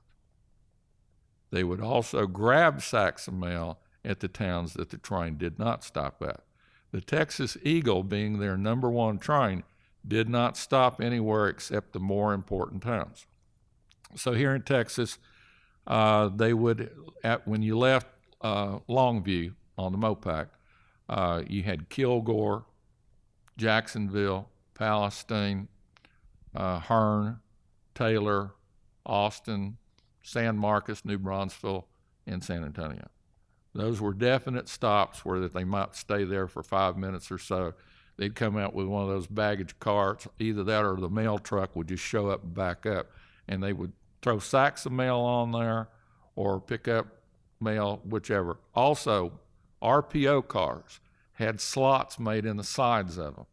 They would also grab sacks of mail at the towns that the train did not stop at. The Texas Eagle, being their number one train, did not stop anywhere except the more important towns. So here in Texas, they would, when you left Longview on the Mopac, you had Kilgore, Jacksonville, Palestine, Hearne, Taylor, Austin, San Marcos, New Braunfels, and San Antonio. Those were definite stops where that they might stay there for 5 minutes or so. They'd come out with one of those baggage carts, either that or the mail truck would just show up and back up, and they would throw sacks of mail on there or pick up mail, whichever. Also, RPO cars had slots made in the sides of them.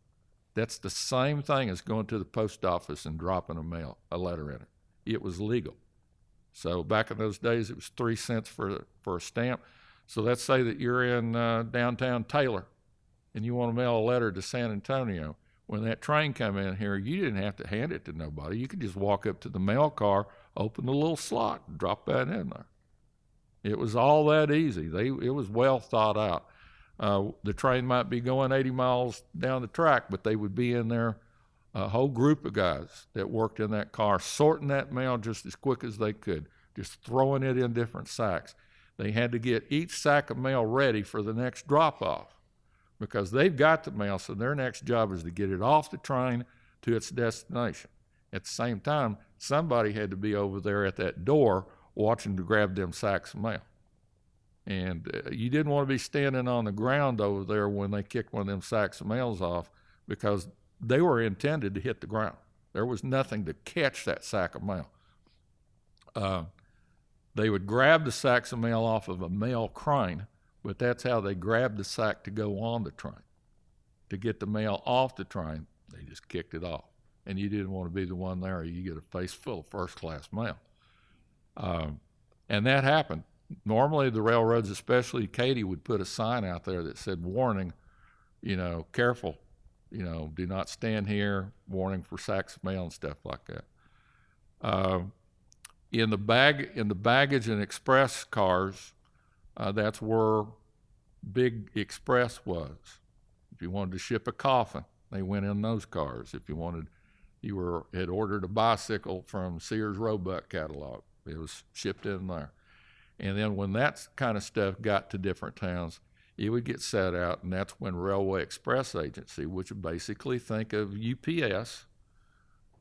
That's the same thing as going to the post office and dropping a letter in it. It was legal. So back in those days, it was 3 cents for a stamp. So let's say that you're in downtown Taylor and you want to mail a letter to San Antonio. When that train come in here, you didn't have to hand it to nobody. You could just walk up to the mail car, open the little slot, and drop that in there. It was all that easy. It was well thought out. The train might be going 80 miles down the track, but they would be in there, a whole group of guys that worked in that car, sorting that mail just as quick as they could, just throwing it in different sacks. They had to get each sack of mail ready for the next drop-off because they've got the mail, so their next job is to get it off the train to its destination. At the same time, somebody had to be over there at that door watching to grab them sacks of mail. And you didn't want to be standing on the ground over there when they kicked one of them sacks of mails off because they were intended to hit the ground. There was nothing to catch that sack of mail. They would grab the sacks of mail off of a mail crane, but that's how they grabbed the sack to go on the train. To get the mail off the train, they just kicked it off. And you didn't want to be the one there, or you get a face full of first-class mail. And that happened. Normally, the railroads, especially Katy, would put a sign out there that said, warning, careful, do not stand here, warning for sacks of mail and stuff like that. In the baggage and express cars, that's where Big Express was. If you wanted to ship a coffin, they went in those cars. If you had ordered a bicycle from Sears Roebuck catalog, it was shipped in there. And then when that kind of stuff got to different towns, it would get set out, and that's when Railway Express Agency, which would basically think of UPS,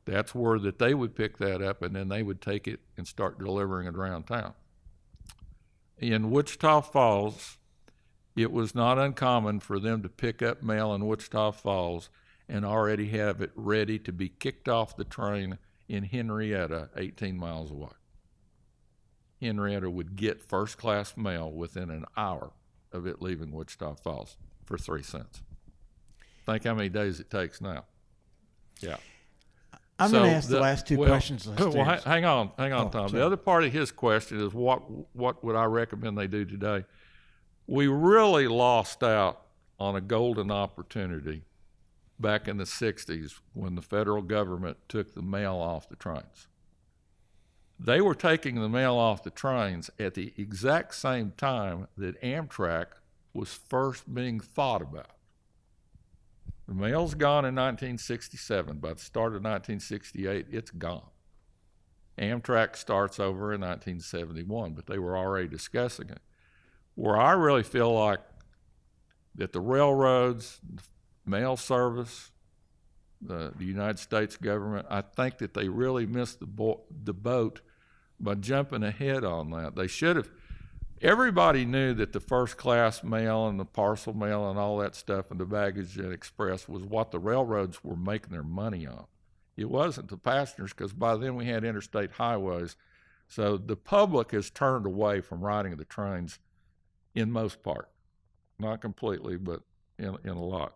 that's where that they would pick that up, and then they would take it and start delivering it around town. In Wichita Falls, it was not uncommon for them to pick up mail in Wichita Falls and already have it ready to be kicked off the train in Henrietta, 18 miles away. Henrietta would get first-class mail within an hour of it leaving Wichita Falls for 3 cents. Think how many days it takes now. Yeah. I'm So going to ask the the- last two well, questions. Well, hang on, Oh, Tom. sorry. The other part of his question is what would I recommend they do today? We really lost out on a golden opportunity back in the 60s when the federal government took the mail off the trains. They were taking the mail off the trains at the exact same time that Amtrak was first being thought about. The mail's gone in 1967. By the start of 1968, it's gone. Amtrak starts over in 1971, but they were already discussing it. Where I really feel like that the railroads, mail service, the United States government, I think that they really missed the boat by jumping ahead on that. They should have. Everybody knew that the first class mail and the parcel mail and all that stuff and the baggage and express was what the railroads were making their money on. It wasn't the passengers, because by then we had interstate highways. So the public has turned away from riding the trains in most part. Not completely, but in a lot.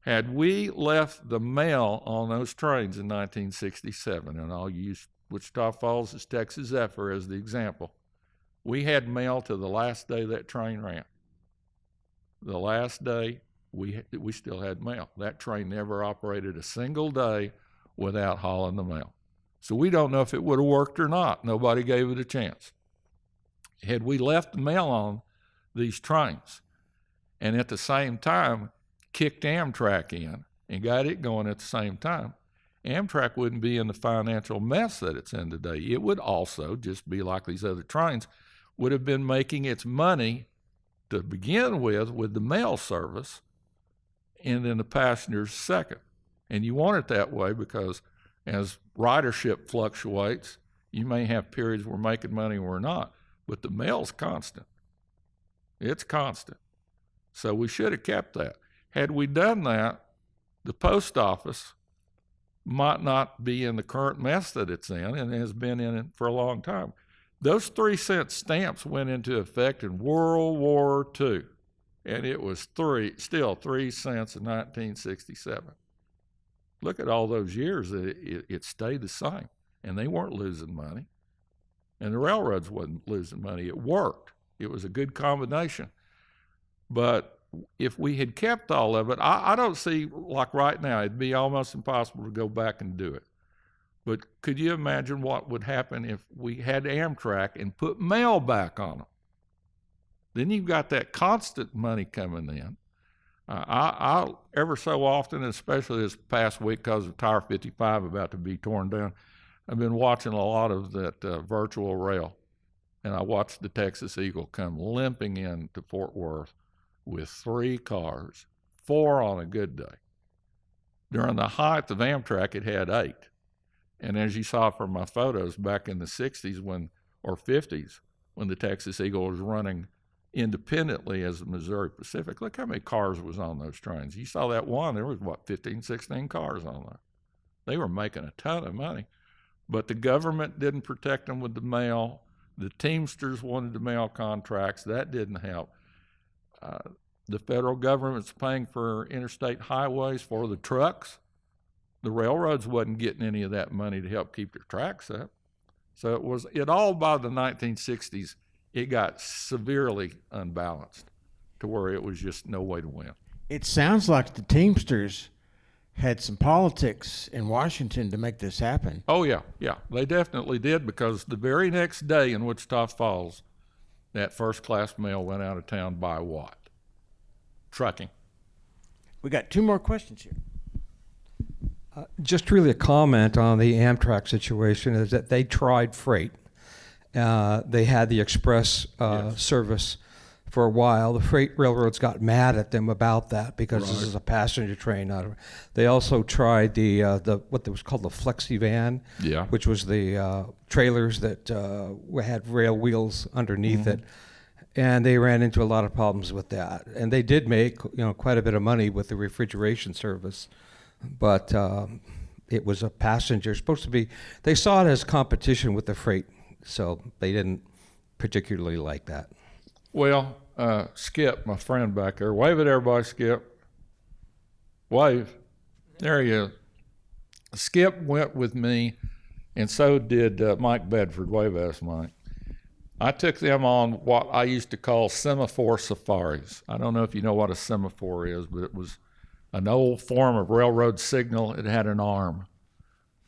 Had we left the mail on those trains in 1967, and I'll use Wichita Falls as Texas Zephyr as the example, we had mail to the last day that train ran. The last day, we still had mail. That train never operated a single day without hauling the mail. So we don't know if it would have worked or not. Nobody gave it a chance. Had we left the mail on these trains and at the same time kicked Amtrak in and got it going at the same time, Amtrak wouldn't be in the financial mess that it's in today. It would also just be like these other trains, would have been making its money to begin with the mail service, and then the passengers second. And you want it that way because as ridership fluctuates, you may have periods where we're making money or we're not, but the mail's constant. It's constant. So we should have kept that. Had we done that, the post office might not be in the current mess that it's in and has been in it for a long time. Those 3-cent stamps went into effect in World War II, and it was still 3 cents in 1967. Look at all those years that it stayed the same, and they weren't losing money, and the railroads wasn't losing money. It worked. It was a good combination. But if we had kept all of it, I don't see, like right now, it'd be almost impossible to go back and do it. But could you imagine what would happen if we had Amtrak and put mail back on them? Then you've got that constant money coming in. I ever so often, especially this past week because of Tower 55 about to be torn down, I've been watching a lot of that virtual rail. And I watched the Texas Eagle come limping in to Fort Worth with 3 cars, 4 on a good day. During the height of Amtrak, it had 8. And as you saw from my photos back in the 60s or 50s, when the Texas Eagle was running independently as the Missouri Pacific, look how many cars was on those trains. You saw that one, there was, 15, 16 cars on there. They were making a ton of money. But the government didn't protect them with the mail. The Teamsters wanted the mail contracts. That didn't help. The federal government's paying for interstate highways for the trucks. The railroads wasn't getting any of that money to help keep their tracks up. So it all by the 1960s, it got severely unbalanced to where it was just no way to win. It sounds like the Teamsters had some politics in Washington to make this happen. Oh, yeah, they definitely did, because the very next day in Wichita Falls, that first class mail went out of town by what? Trucking. We got 2 more questions here. Just really a comment on the Amtrak situation is that they tried freight. They had the express service for a while. The freight railroads got mad at them about that because this is a passenger train. They also tried the what was called the flexi van, which was the trailers that had rail wheels underneath it. And they ran into a lot of problems with that. And they did make quite a bit of money with the refrigeration service. But it was a passenger, supposed to be, they saw it as competition with the freight, so they didn't particularly like that. Well, Skip, my friend back there, wave at everybody, Skip. Wave. There he is. Skip went with me, and so did Mike Bedford. Wave at us, Mike. I took them on what I used to call semaphore safaris. I don't know if you know what a semaphore is, but it was an old form of railroad signal. It had an arm.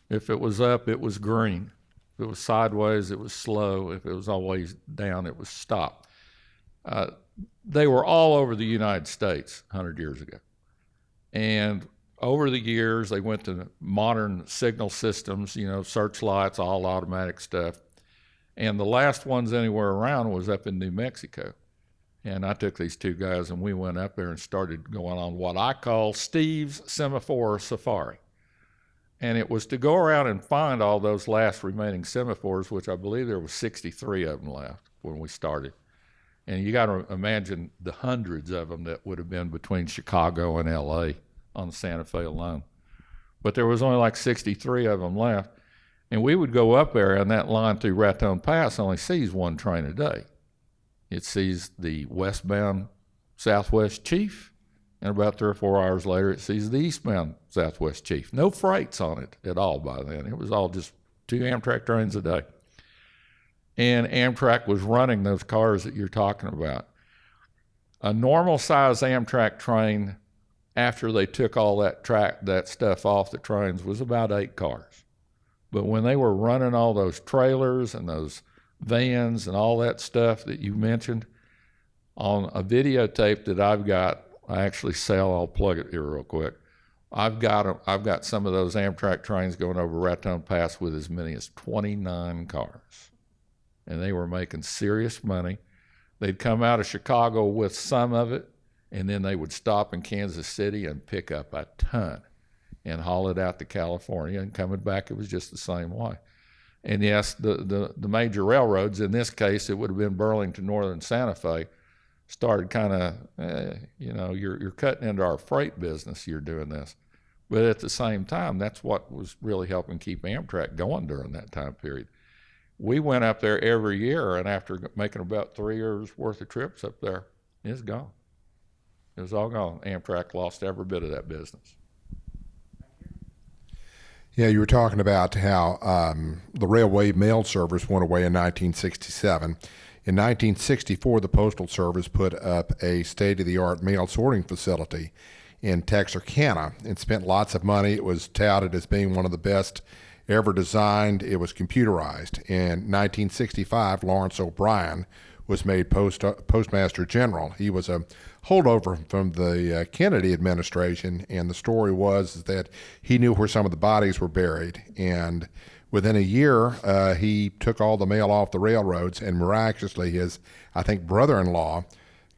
If it was up, it was green. If it was sideways, it was slow. If it was always down, it was stop. They were all over the United States 100 years ago. And over the years, they went to modern signal systems, you know, searchlights, all automatic stuff. And the last ones anywhere around was up in New Mexico. And I took these two guys and we went up there and started going on what I call Steve's Semaphore Safari. And it was to go around and find all those last remaining semaphores, which I believe there was 63 of them left when we started. And you got to imagine the hundreds of them that would have been between Chicago and LA on the Santa Fe alone. But there was only like 63 of them left. And we would go up there, and that line through Raton Pass only sees one train a day. It sees the westbound Southwest Chief, and about 3 or 4 hours later, it sees the eastbound Southwest Chief. No freights on it at all by then. It was all just 2 Amtrak trains a day. And Amtrak was running those cars that you're talking about. A normal size Amtrak train, after they took all that stuff off the trains, was about 8 cars. But when they were running all those trailers and those vans and all that stuff that you mentioned, on a videotape that I've got, I actually sell, I'll plug it here real quick. I've got some of those Amtrak trains going over Raton Pass with as many as 29 cars. And they were making serious money. They'd come out of Chicago with some of it, and then they would stop in Kansas City and pick up a ton and haul it out to California, and coming back, it was just the same way. And yes, the major railroads, in this case, it would have been Burlington Northern Santa Fe, started kind of, you're cutting into our freight business, you're doing this. But at the same time, that's what was really helping keep Amtrak going during that time period. We went up there every year, and after making about 3 years worth of trips up there, it's gone. It was all gone. Amtrak lost every bit of that business. Yeah, you were talking about how the railway mail service went away in 1967. In 1964, the Postal Service put up a state-of-the-art mail sorting facility in Texarkana and spent lots of money. It was touted as being one of the best ever designed. It was computerized. In 1965, Lawrence O'Brien was made Postmaster General. He was a holdover from the Kennedy administration, and the story was that he knew where some of the bodies were buried. And within a year, he took all the mail off the railroads, and miraculously, his, I think, brother-in-law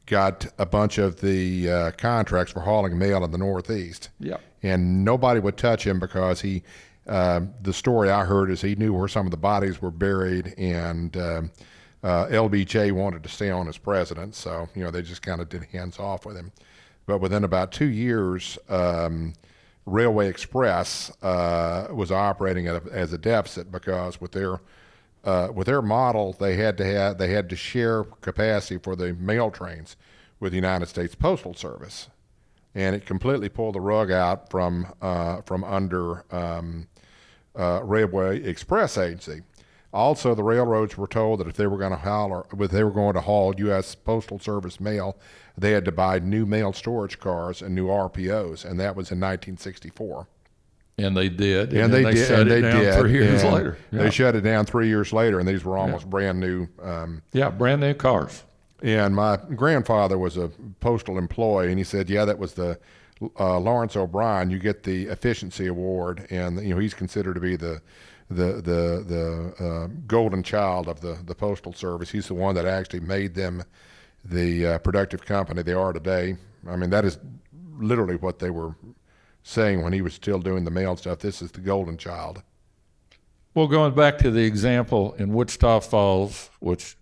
got a bunch of the contracts for hauling mail in the Northeast. Yeah. And nobody would touch him because he, the story I heard is he knew where some of the bodies were buried, and LBJ wanted to stay on as president, so they just kind of did hands off with him. But within about 2 years, Railway Express was operating as a deficit because with their model, they had to share capacity for the mail trains with the United States Postal Service, and it completely pulled the rug out from under Railway Express Agency. Also, the railroads were told that if they were going to haul U.S. Postal Service mail, they had to buy new mail storage cars and new RPOs, and that was in 1964. And they did. And they did. Shut it down 3 years later. They shut it down 3 years later, and these were almost brand new. Brand new cars. And my grandfather was a postal employee, and he said, that was the Lawrence O'Brien. You get the efficiency award, and he's considered to be the golden child of the Postal Service. He's the one that actually made them the productive company they are today. I mean, that is literally what they were saying when he was still doing the mail stuff. This is the golden child. Well, going back to the example in Wichita Falls, which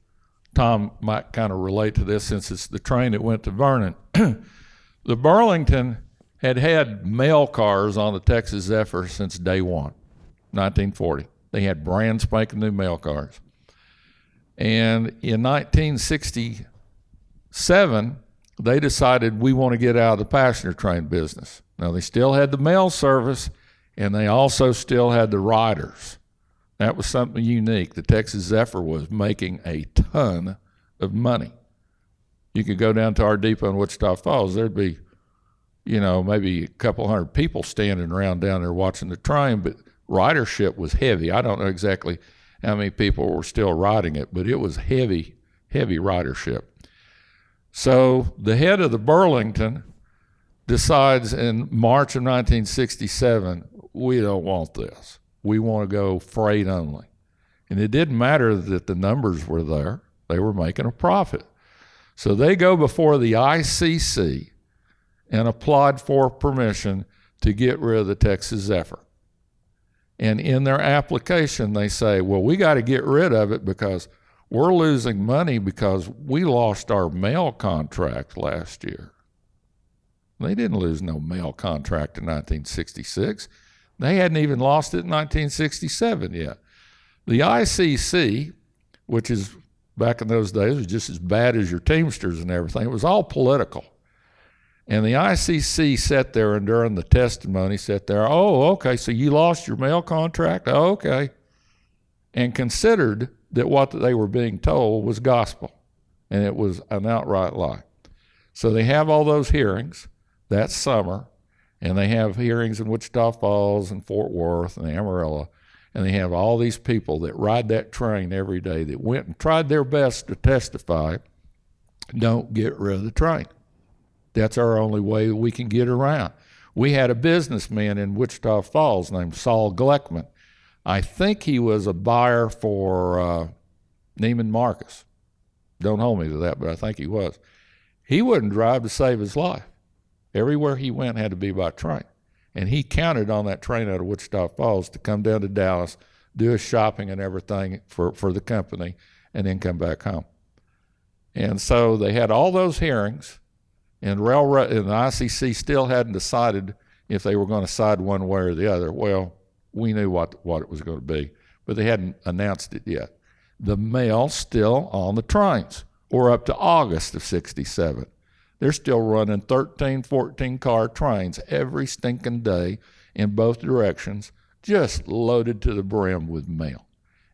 Tom might kind of relate to this since it's the train that went to Vernon. The Burlington had mail cars on the Texas Zephyr since day one. 1940. They had brand spanking new mail cars. And in 1960, 7, they decided we want to get out of the passenger train business. Now, they still had the mail service, and they also still had the riders. That was something unique. The Texas Zephyr was making a ton of money. You could go down to our depot in Wichita Falls, there'd be, maybe a couple hundred people standing around down there watching the train, but ridership was heavy. I don't know exactly how many people were still riding it, but it was heavy ridership. So the head of the Burlington decides in March of 1967, we don't want this. We want to go freight only. And it didn't matter that the numbers were there. They were making a profit. So they go before the ICC and applied for permission to get rid of the Texas Zephyr. And in their application, they say, well, we got to get rid of it because we're losing money because we lost our mail contract last year. They didn't lose no mail contract in 1966. They hadn't even lost it in 1967 yet. The ICC, which is back in those days, was just as bad as your Teamsters and everything. It was all political. And the ICC sat there and during the testimony sat there, oh, okay, so you lost your mail contract? Oh, okay. And considered that what they were being told was gospel, and it was an outright lie. So they have all those hearings that summer, and they have hearings in Wichita Falls and Fort Worth and Amarillo, and they have all these people that ride that train every day that went and tried their best to testify, don't get rid of the train. That's our only way that we can get around. We had a businessman in Wichita Falls named Saul Gleckman. I think he was a buyer for Neiman Marcus. Don't hold me to that, but I think he was. He wouldn't drive to save his life. Everywhere he went had to be by train. And he counted on that train out of Wichita Falls to come down to Dallas, do his shopping and everything for the company, and then come back home. And so they had all those hearings, and the ICC still hadn't decided if they were going to side one way or the other. Well, we knew what it was going to be, but they hadn't announced it yet. The mail's still on the trains. We're up to August of 67. They're still running 13, 14-car trains every stinking day in both directions, just loaded to the brim with mail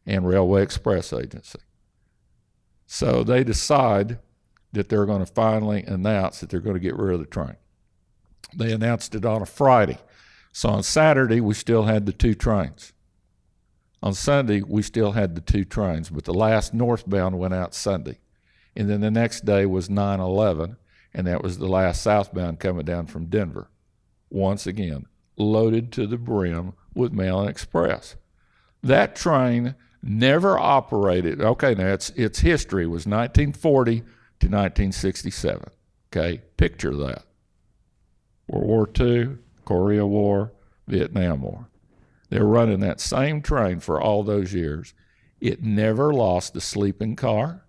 and Railway Express Agency. So they decide that they're going to finally announce that they're going to get rid of the train. They announced it on a Friday. So on Saturday, we still had the 2 trains. On Sunday, we still had the 2 trains, but the last northbound went out Sunday. And then the next day was 9/11, and that was the last southbound coming down from Denver. Once again, loaded to the brim with mail and express. That train never operated. Okay, now its history was 1940 to 1967. Okay, picture that. World War II, Korea War, Vietnam War. They're running that same train for all those years. It never lost a sleeping car.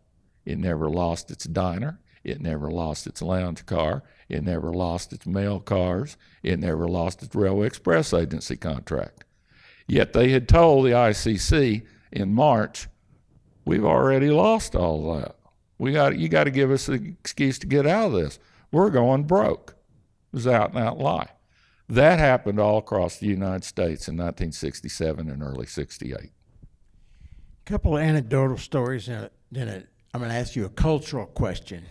It never lost its diner. It never lost its lounge car. It never lost its mail cars. It never lost its Railway Express Agency contract. Yet they had told the ICC in March, we've already lost all that. You got to give us an excuse to get out of this. We're going broke. It was out and out lie. That happened all across the United States in 1967 and early 68. A couple of anecdotal stories, and then I'm going to ask you a cultural question.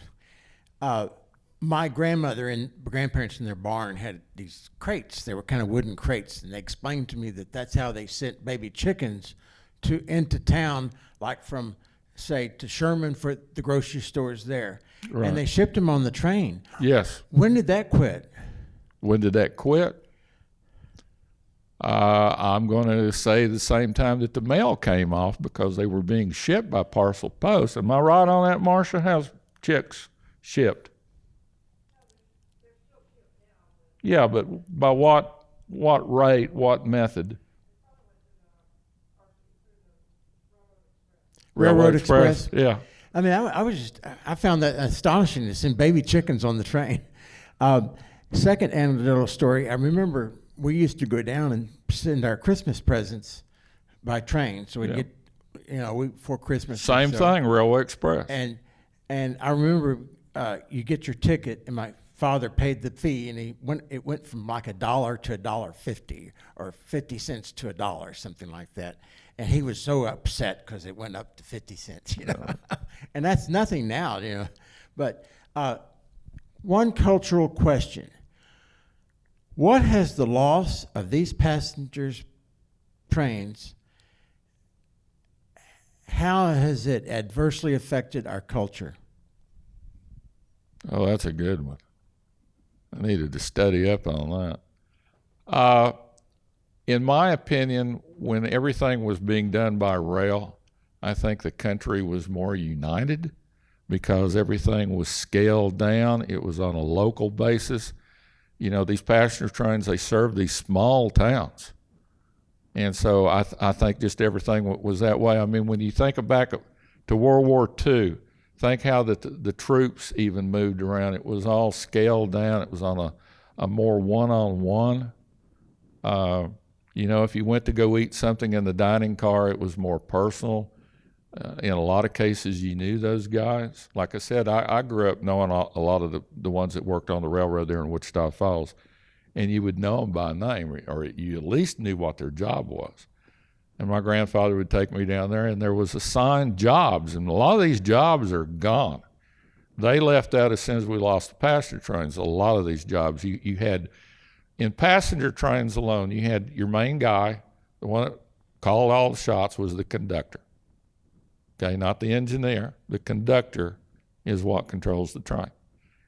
My grandmother and grandparents in their barn had these crates. They were kind of wooden crates, and they explained to me that that's how they sent baby chickens into town, like from, say, to Sherman for the grocery stores there. Right. And they shipped them on the train. Yes. When did that quit? When did that quit? I'm going to say the same time that the mail came off because they were being shipped by parcel post. Am I right on that, Marcia? How's chicks shipped? Yeah, but by what rate, what method? Railroad Express. Yeah. I mean, I found that astonishing to send baby chickens on the train. Second anecdotal story, I remember we used to go down and send our Christmas presents by train. So we'd get, week before Christmas. Same thing, Railway Express. And I remember you get your ticket, and my father paid the fee, and it went from like $1 to $1.50 or 50 cents to $1, something like that. And he was so upset because it went up to 50 cents, and that's nothing now, But one cultural question: what has the loss of these passengers' trains? How has it adversely affected our culture? Oh, that's a good one. I needed to study up on that. In my opinion, when everything was being done by rail, I think the country was more united because everything was scaled down. It was on a local basis. These passenger trains, they serve these small towns. And so I think just everything was that way. I mean, when you think back to World War II, think how the troops even moved around. It was all scaled down. It was on a more one-on-one. If you went to go eat something in the dining car, it was more personal. In a lot of cases, you knew those guys. Like I said, I grew up knowing a lot of the ones that worked on the railroad there in Wichita Falls. And you would know them by name, or you at least knew what their job was. And my grandfather would take me down there, and there was assigned jobs, and a lot of these jobs are gone. They left out as soon as we lost the passenger trains. A lot of these jobs, you had, in passenger trains alone, you had your main guy, the one that called all the shots was the conductor. Okay, not the engineer. The conductor is what controls the train.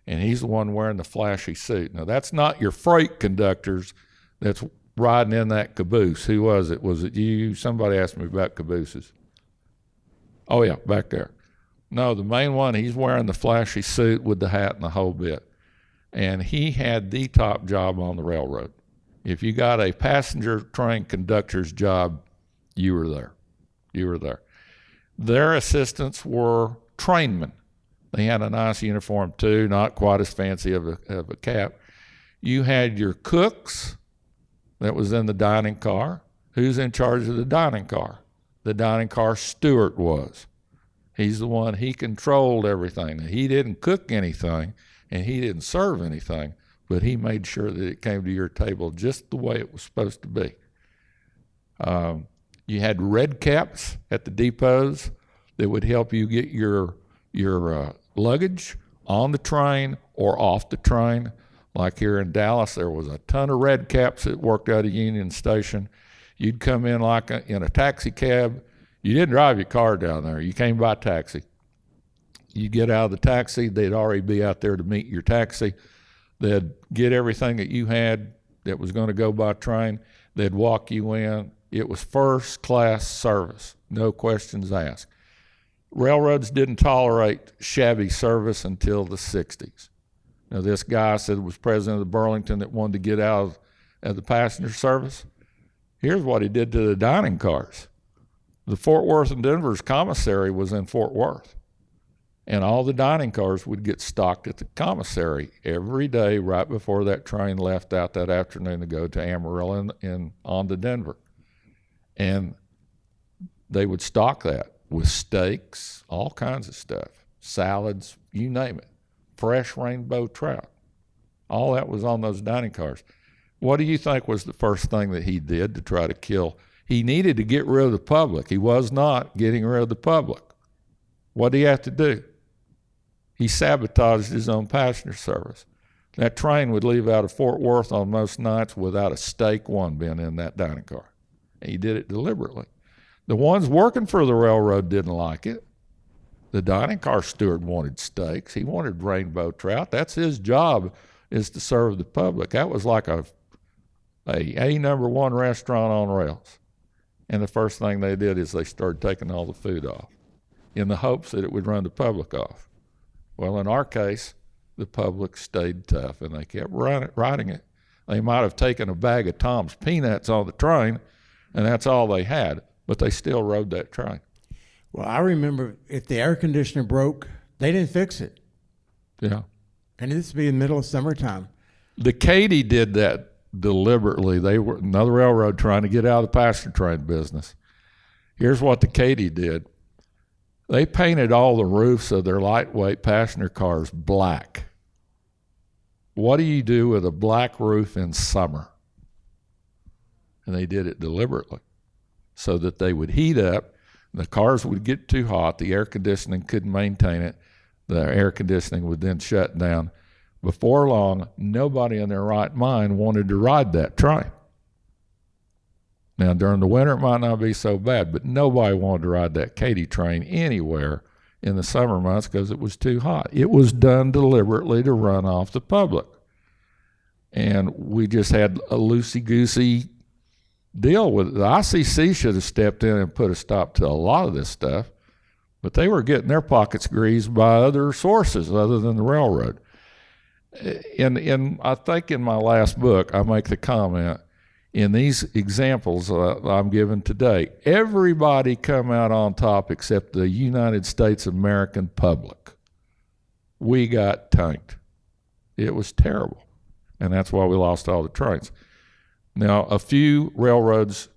And he's the one wearing the flashy suit. Now, that's not your freight conductors that's riding in that caboose. Who was it? Was it you? Somebody asked me about cabooses. Oh, yeah, back there. No, the main one, he's wearing the flashy suit with the hat and the whole bit. And he had the top job on the railroad. If you got a passenger train conductor's job, you were there. You were there. Their assistants were trainmen. They had a nice uniform too, not quite as fancy of a cap. You had your cooks that was in the dining car. Who's in charge of the dining car? The dining car steward was. He's the one, he controlled everything. He didn't cook anything and he didn't serve anything, but he made sure that it came to your table just the way it was supposed to be. You had red caps at the depots that would help you get your luggage on the train or off the train. Like here in Dallas, there was a ton of red caps that worked out of Union Station. You'd come in like in a taxi cab. You didn't drive your car down there. You came by taxi. You get out of the taxi, they'd already be out there to meet your taxi. They'd get everything that you had that was going to go by train. They'd walk you in. It was first class service, no questions asked. Railroads didn't tolerate shabby service until the 60s. Now, this guy said was president of Burlington that wanted to get out of the passenger service. Here's what he did to the dining cars. The Fort Worth and Denver's commissary was in Fort Worth, and all the dining cars would get stocked at the commissary every day right before that train left out that afternoon to go to Amarillo and on to Denver. And they would stock that with steaks, all kinds of stuff, salads, you name it, fresh rainbow trout. All that was on those dining cars. What do you think was the first thing that he did to try to kill? He needed to get rid of the public. He was not getting rid of the public. What did he have to do? He sabotaged his own passenger service. That train would leave out of Fort Worth on most nights without a steak one being in that dining car. And he did it deliberately. The ones working for the railroad didn't like it. The dining car steward wanted steaks. He wanted rainbow trout. That's his job, is to serve the public. That was like a number one restaurant on rails. And the first thing they did is they started taking all the food off in the hopes that it would run the public off. Well, in our case, the public stayed tough and they kept riding it. They might have taken a bag of Tom's peanuts on the train, and that's all they had, but they still rode that train. Well, I remember if the air conditioner broke, they didn't fix it. Yeah. And this would be in the middle of summertime. The Katy did that deliberately. They were another railroad trying to get out of the passenger train business. Here's what the Katy did. They painted all the roofs of their lightweight passenger cars black. What do you do with a black roof in summer? And they did it deliberately so that they would heat up. The cars would get too hot. The air conditioning couldn't maintain it. The air conditioning would then shut down. Before long, nobody in their right mind wanted to ride that train. Now, during the winter, it might not be so bad, but nobody wanted to ride that Katy train anywhere in the summer months because it was too hot. It was done deliberately to run off the public. And we just had a loosey-goosey deal with it. The ICC should have stepped in and put a stop to a lot of this stuff, but they were getting their pockets greased by other sources other than the railroad. I think in my last book, I make the comment, in these examples I'm giving today, everybody come out on top except the United States American public. We got tanked. It was terrible, and that's why we lost all the trains. Now, a few railroads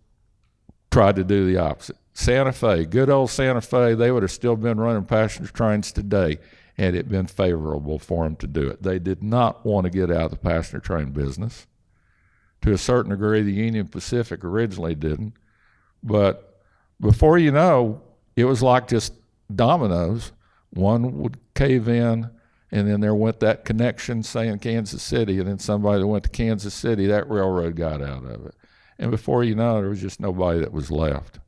tried to do the opposite. Santa Fe, good old Santa Fe, they would have still been running passenger trains today had it been favorable for them to do it. They did not want to get out of the passenger train business. To a certain degree, the Union Pacific originally didn't. But before you know, it was like just dominoes. One would cave in, and then there went that connection saying Kansas City, and then somebody that went to Kansas City, that railroad got out of it. And before you know it, there was just nobody that was left.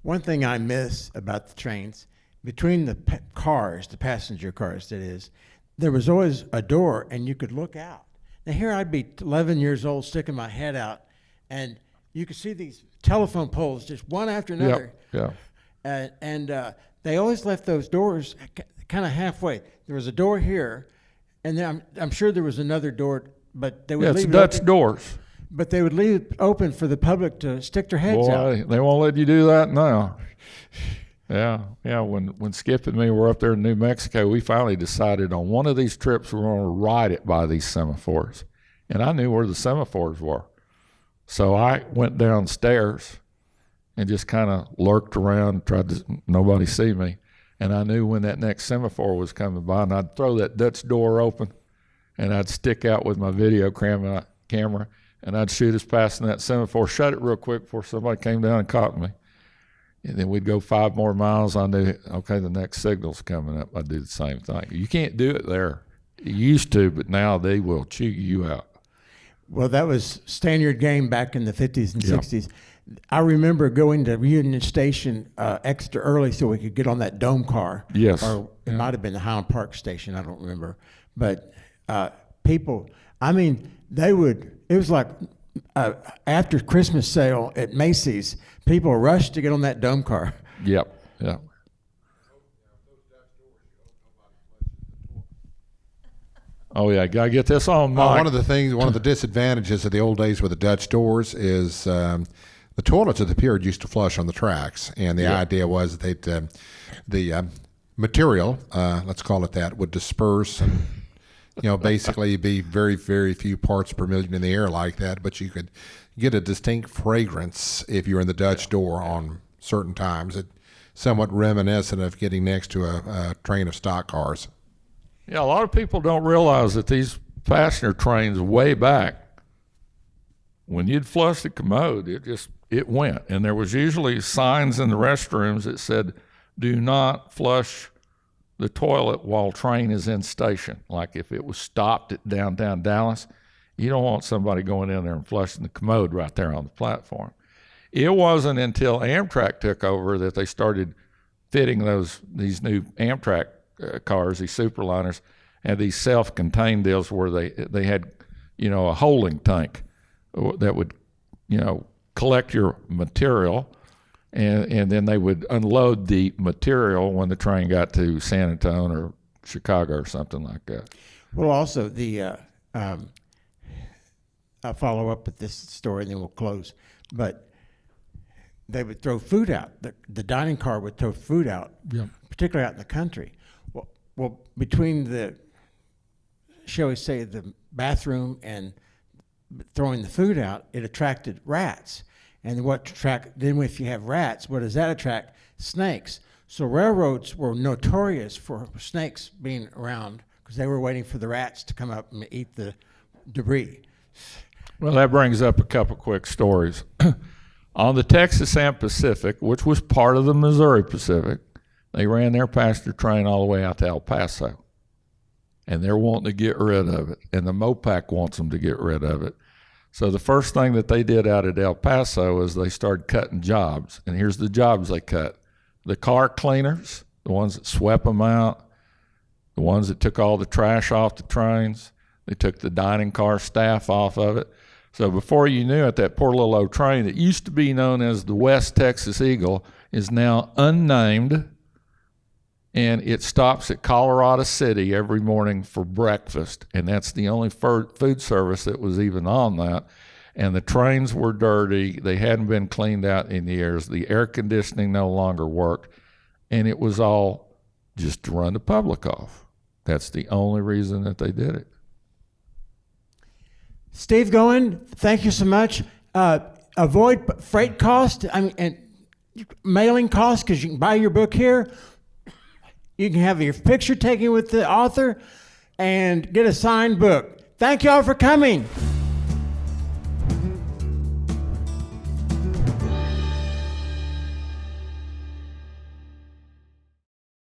One thing I miss about the trains, between the cars, the passenger cars that is, there was always a door and you could look out. Now here I'd be 11 years old sticking my head out, and you could see these telephone poles just one after another. Yeah. And they always left those doors kind of halfway. There was a door here, and then I'm sure there was another door, but they would It's leave it Dutch open. doors. But they would leave it open for the public to stick their heads out. Boy, they won't let you do that now. Yeah. When Skip and me were up there in New Mexico, we finally decided on one of these trips we're going to ride it by these semaphores. And I knew where the semaphores were. So I went downstairs and just kind of lurked around, tried to nobody see me. And I knew when that next semaphore was coming by, and I'd throw that Dutch door open, and I'd stick out with my video camera, and I'd shoot us passing that semaphore, shut it real quick before somebody came down and caught me. And then we'd go 5 more miles. I knew, okay, the next signal's coming up. I'd do the same thing. You can't do it there. You used to, but now they will chew you out. Well, that was standard game back in the 50s and Yeah. 60s. I remember going to Union Station extra early so we could get on that dome car. Yes. Or it might have been the Highland Park Station. I don't remember. But people, I mean, they would, it was like after Christmas sale at Macy's, people rushed to get on that dome car. Yep. Oh yeah, gotta get this on, Mike. One of the disadvantages of the old days with the Dutch doors is the toilets of the period used to flush on the tracks, and the idea was that the material, let's call it that, would disperse and basically be very, very few parts per million in the air like that, but you could get a distinct fragrance if you're in the Dutch door on certain times. It's somewhat reminiscent of getting next to a train of stock cars. Yeah, a lot of people don't realize that these passenger trains way back, when you'd flush the commode, it went. And there was usually signs in the restrooms that said, do not flush the toilet while train is in station. Like if it was stopped at downtown Dallas, you don't want somebody going in there and flushing the commode right there on the platform. It wasn't until Amtrak took over that they started fitting these new Amtrak cars, these superliners, had these self-contained deals where they had, a holding tank that would, collect your material, and then they would unload the material when the train got to San Antonio or Chicago or something like that. Well, also I'll follow up with this story and then we'll close. But they would throw food out. The dining car would throw food out, particularly out in the country. Well, between shall we say, the bathroom and throwing the food out, it attracted rats. And then if you have rats, what does that attract? Snakes. So railroads were notorious for snakes being around because they were waiting for the rats to come up and eat the debris. Well, that brings up a couple quick stories. On the Texas and Pacific, which was part of the Missouri Pacific, they ran their passenger train all the way out to El Paso. And they're wanting to get rid of it. And the MOPAC wants them to get rid of it. So the first thing that they did out at El Paso is they started cutting jobs. And here's the jobs they cut. The car cleaners, the ones that swept them out, the ones that took all the trash off the trains. They took the dining car staff off of it. So before you knew it, that poor little old train that used to be known as the West Texas Eagle is now unnamed, and it stops at Colorado City every morning for breakfast, and that's the only food service that was even on that. And the trains were dirty. They hadn't been cleaned out in years. The air conditioning no longer worked, and it was all just to run the public off. That's the only reason that they did it. Steve Goen, thank you so much. Avoid freight cost and mailing costs because you can buy your book here. You can have your picture taken with the author and get a signed book. Thank you all for coming.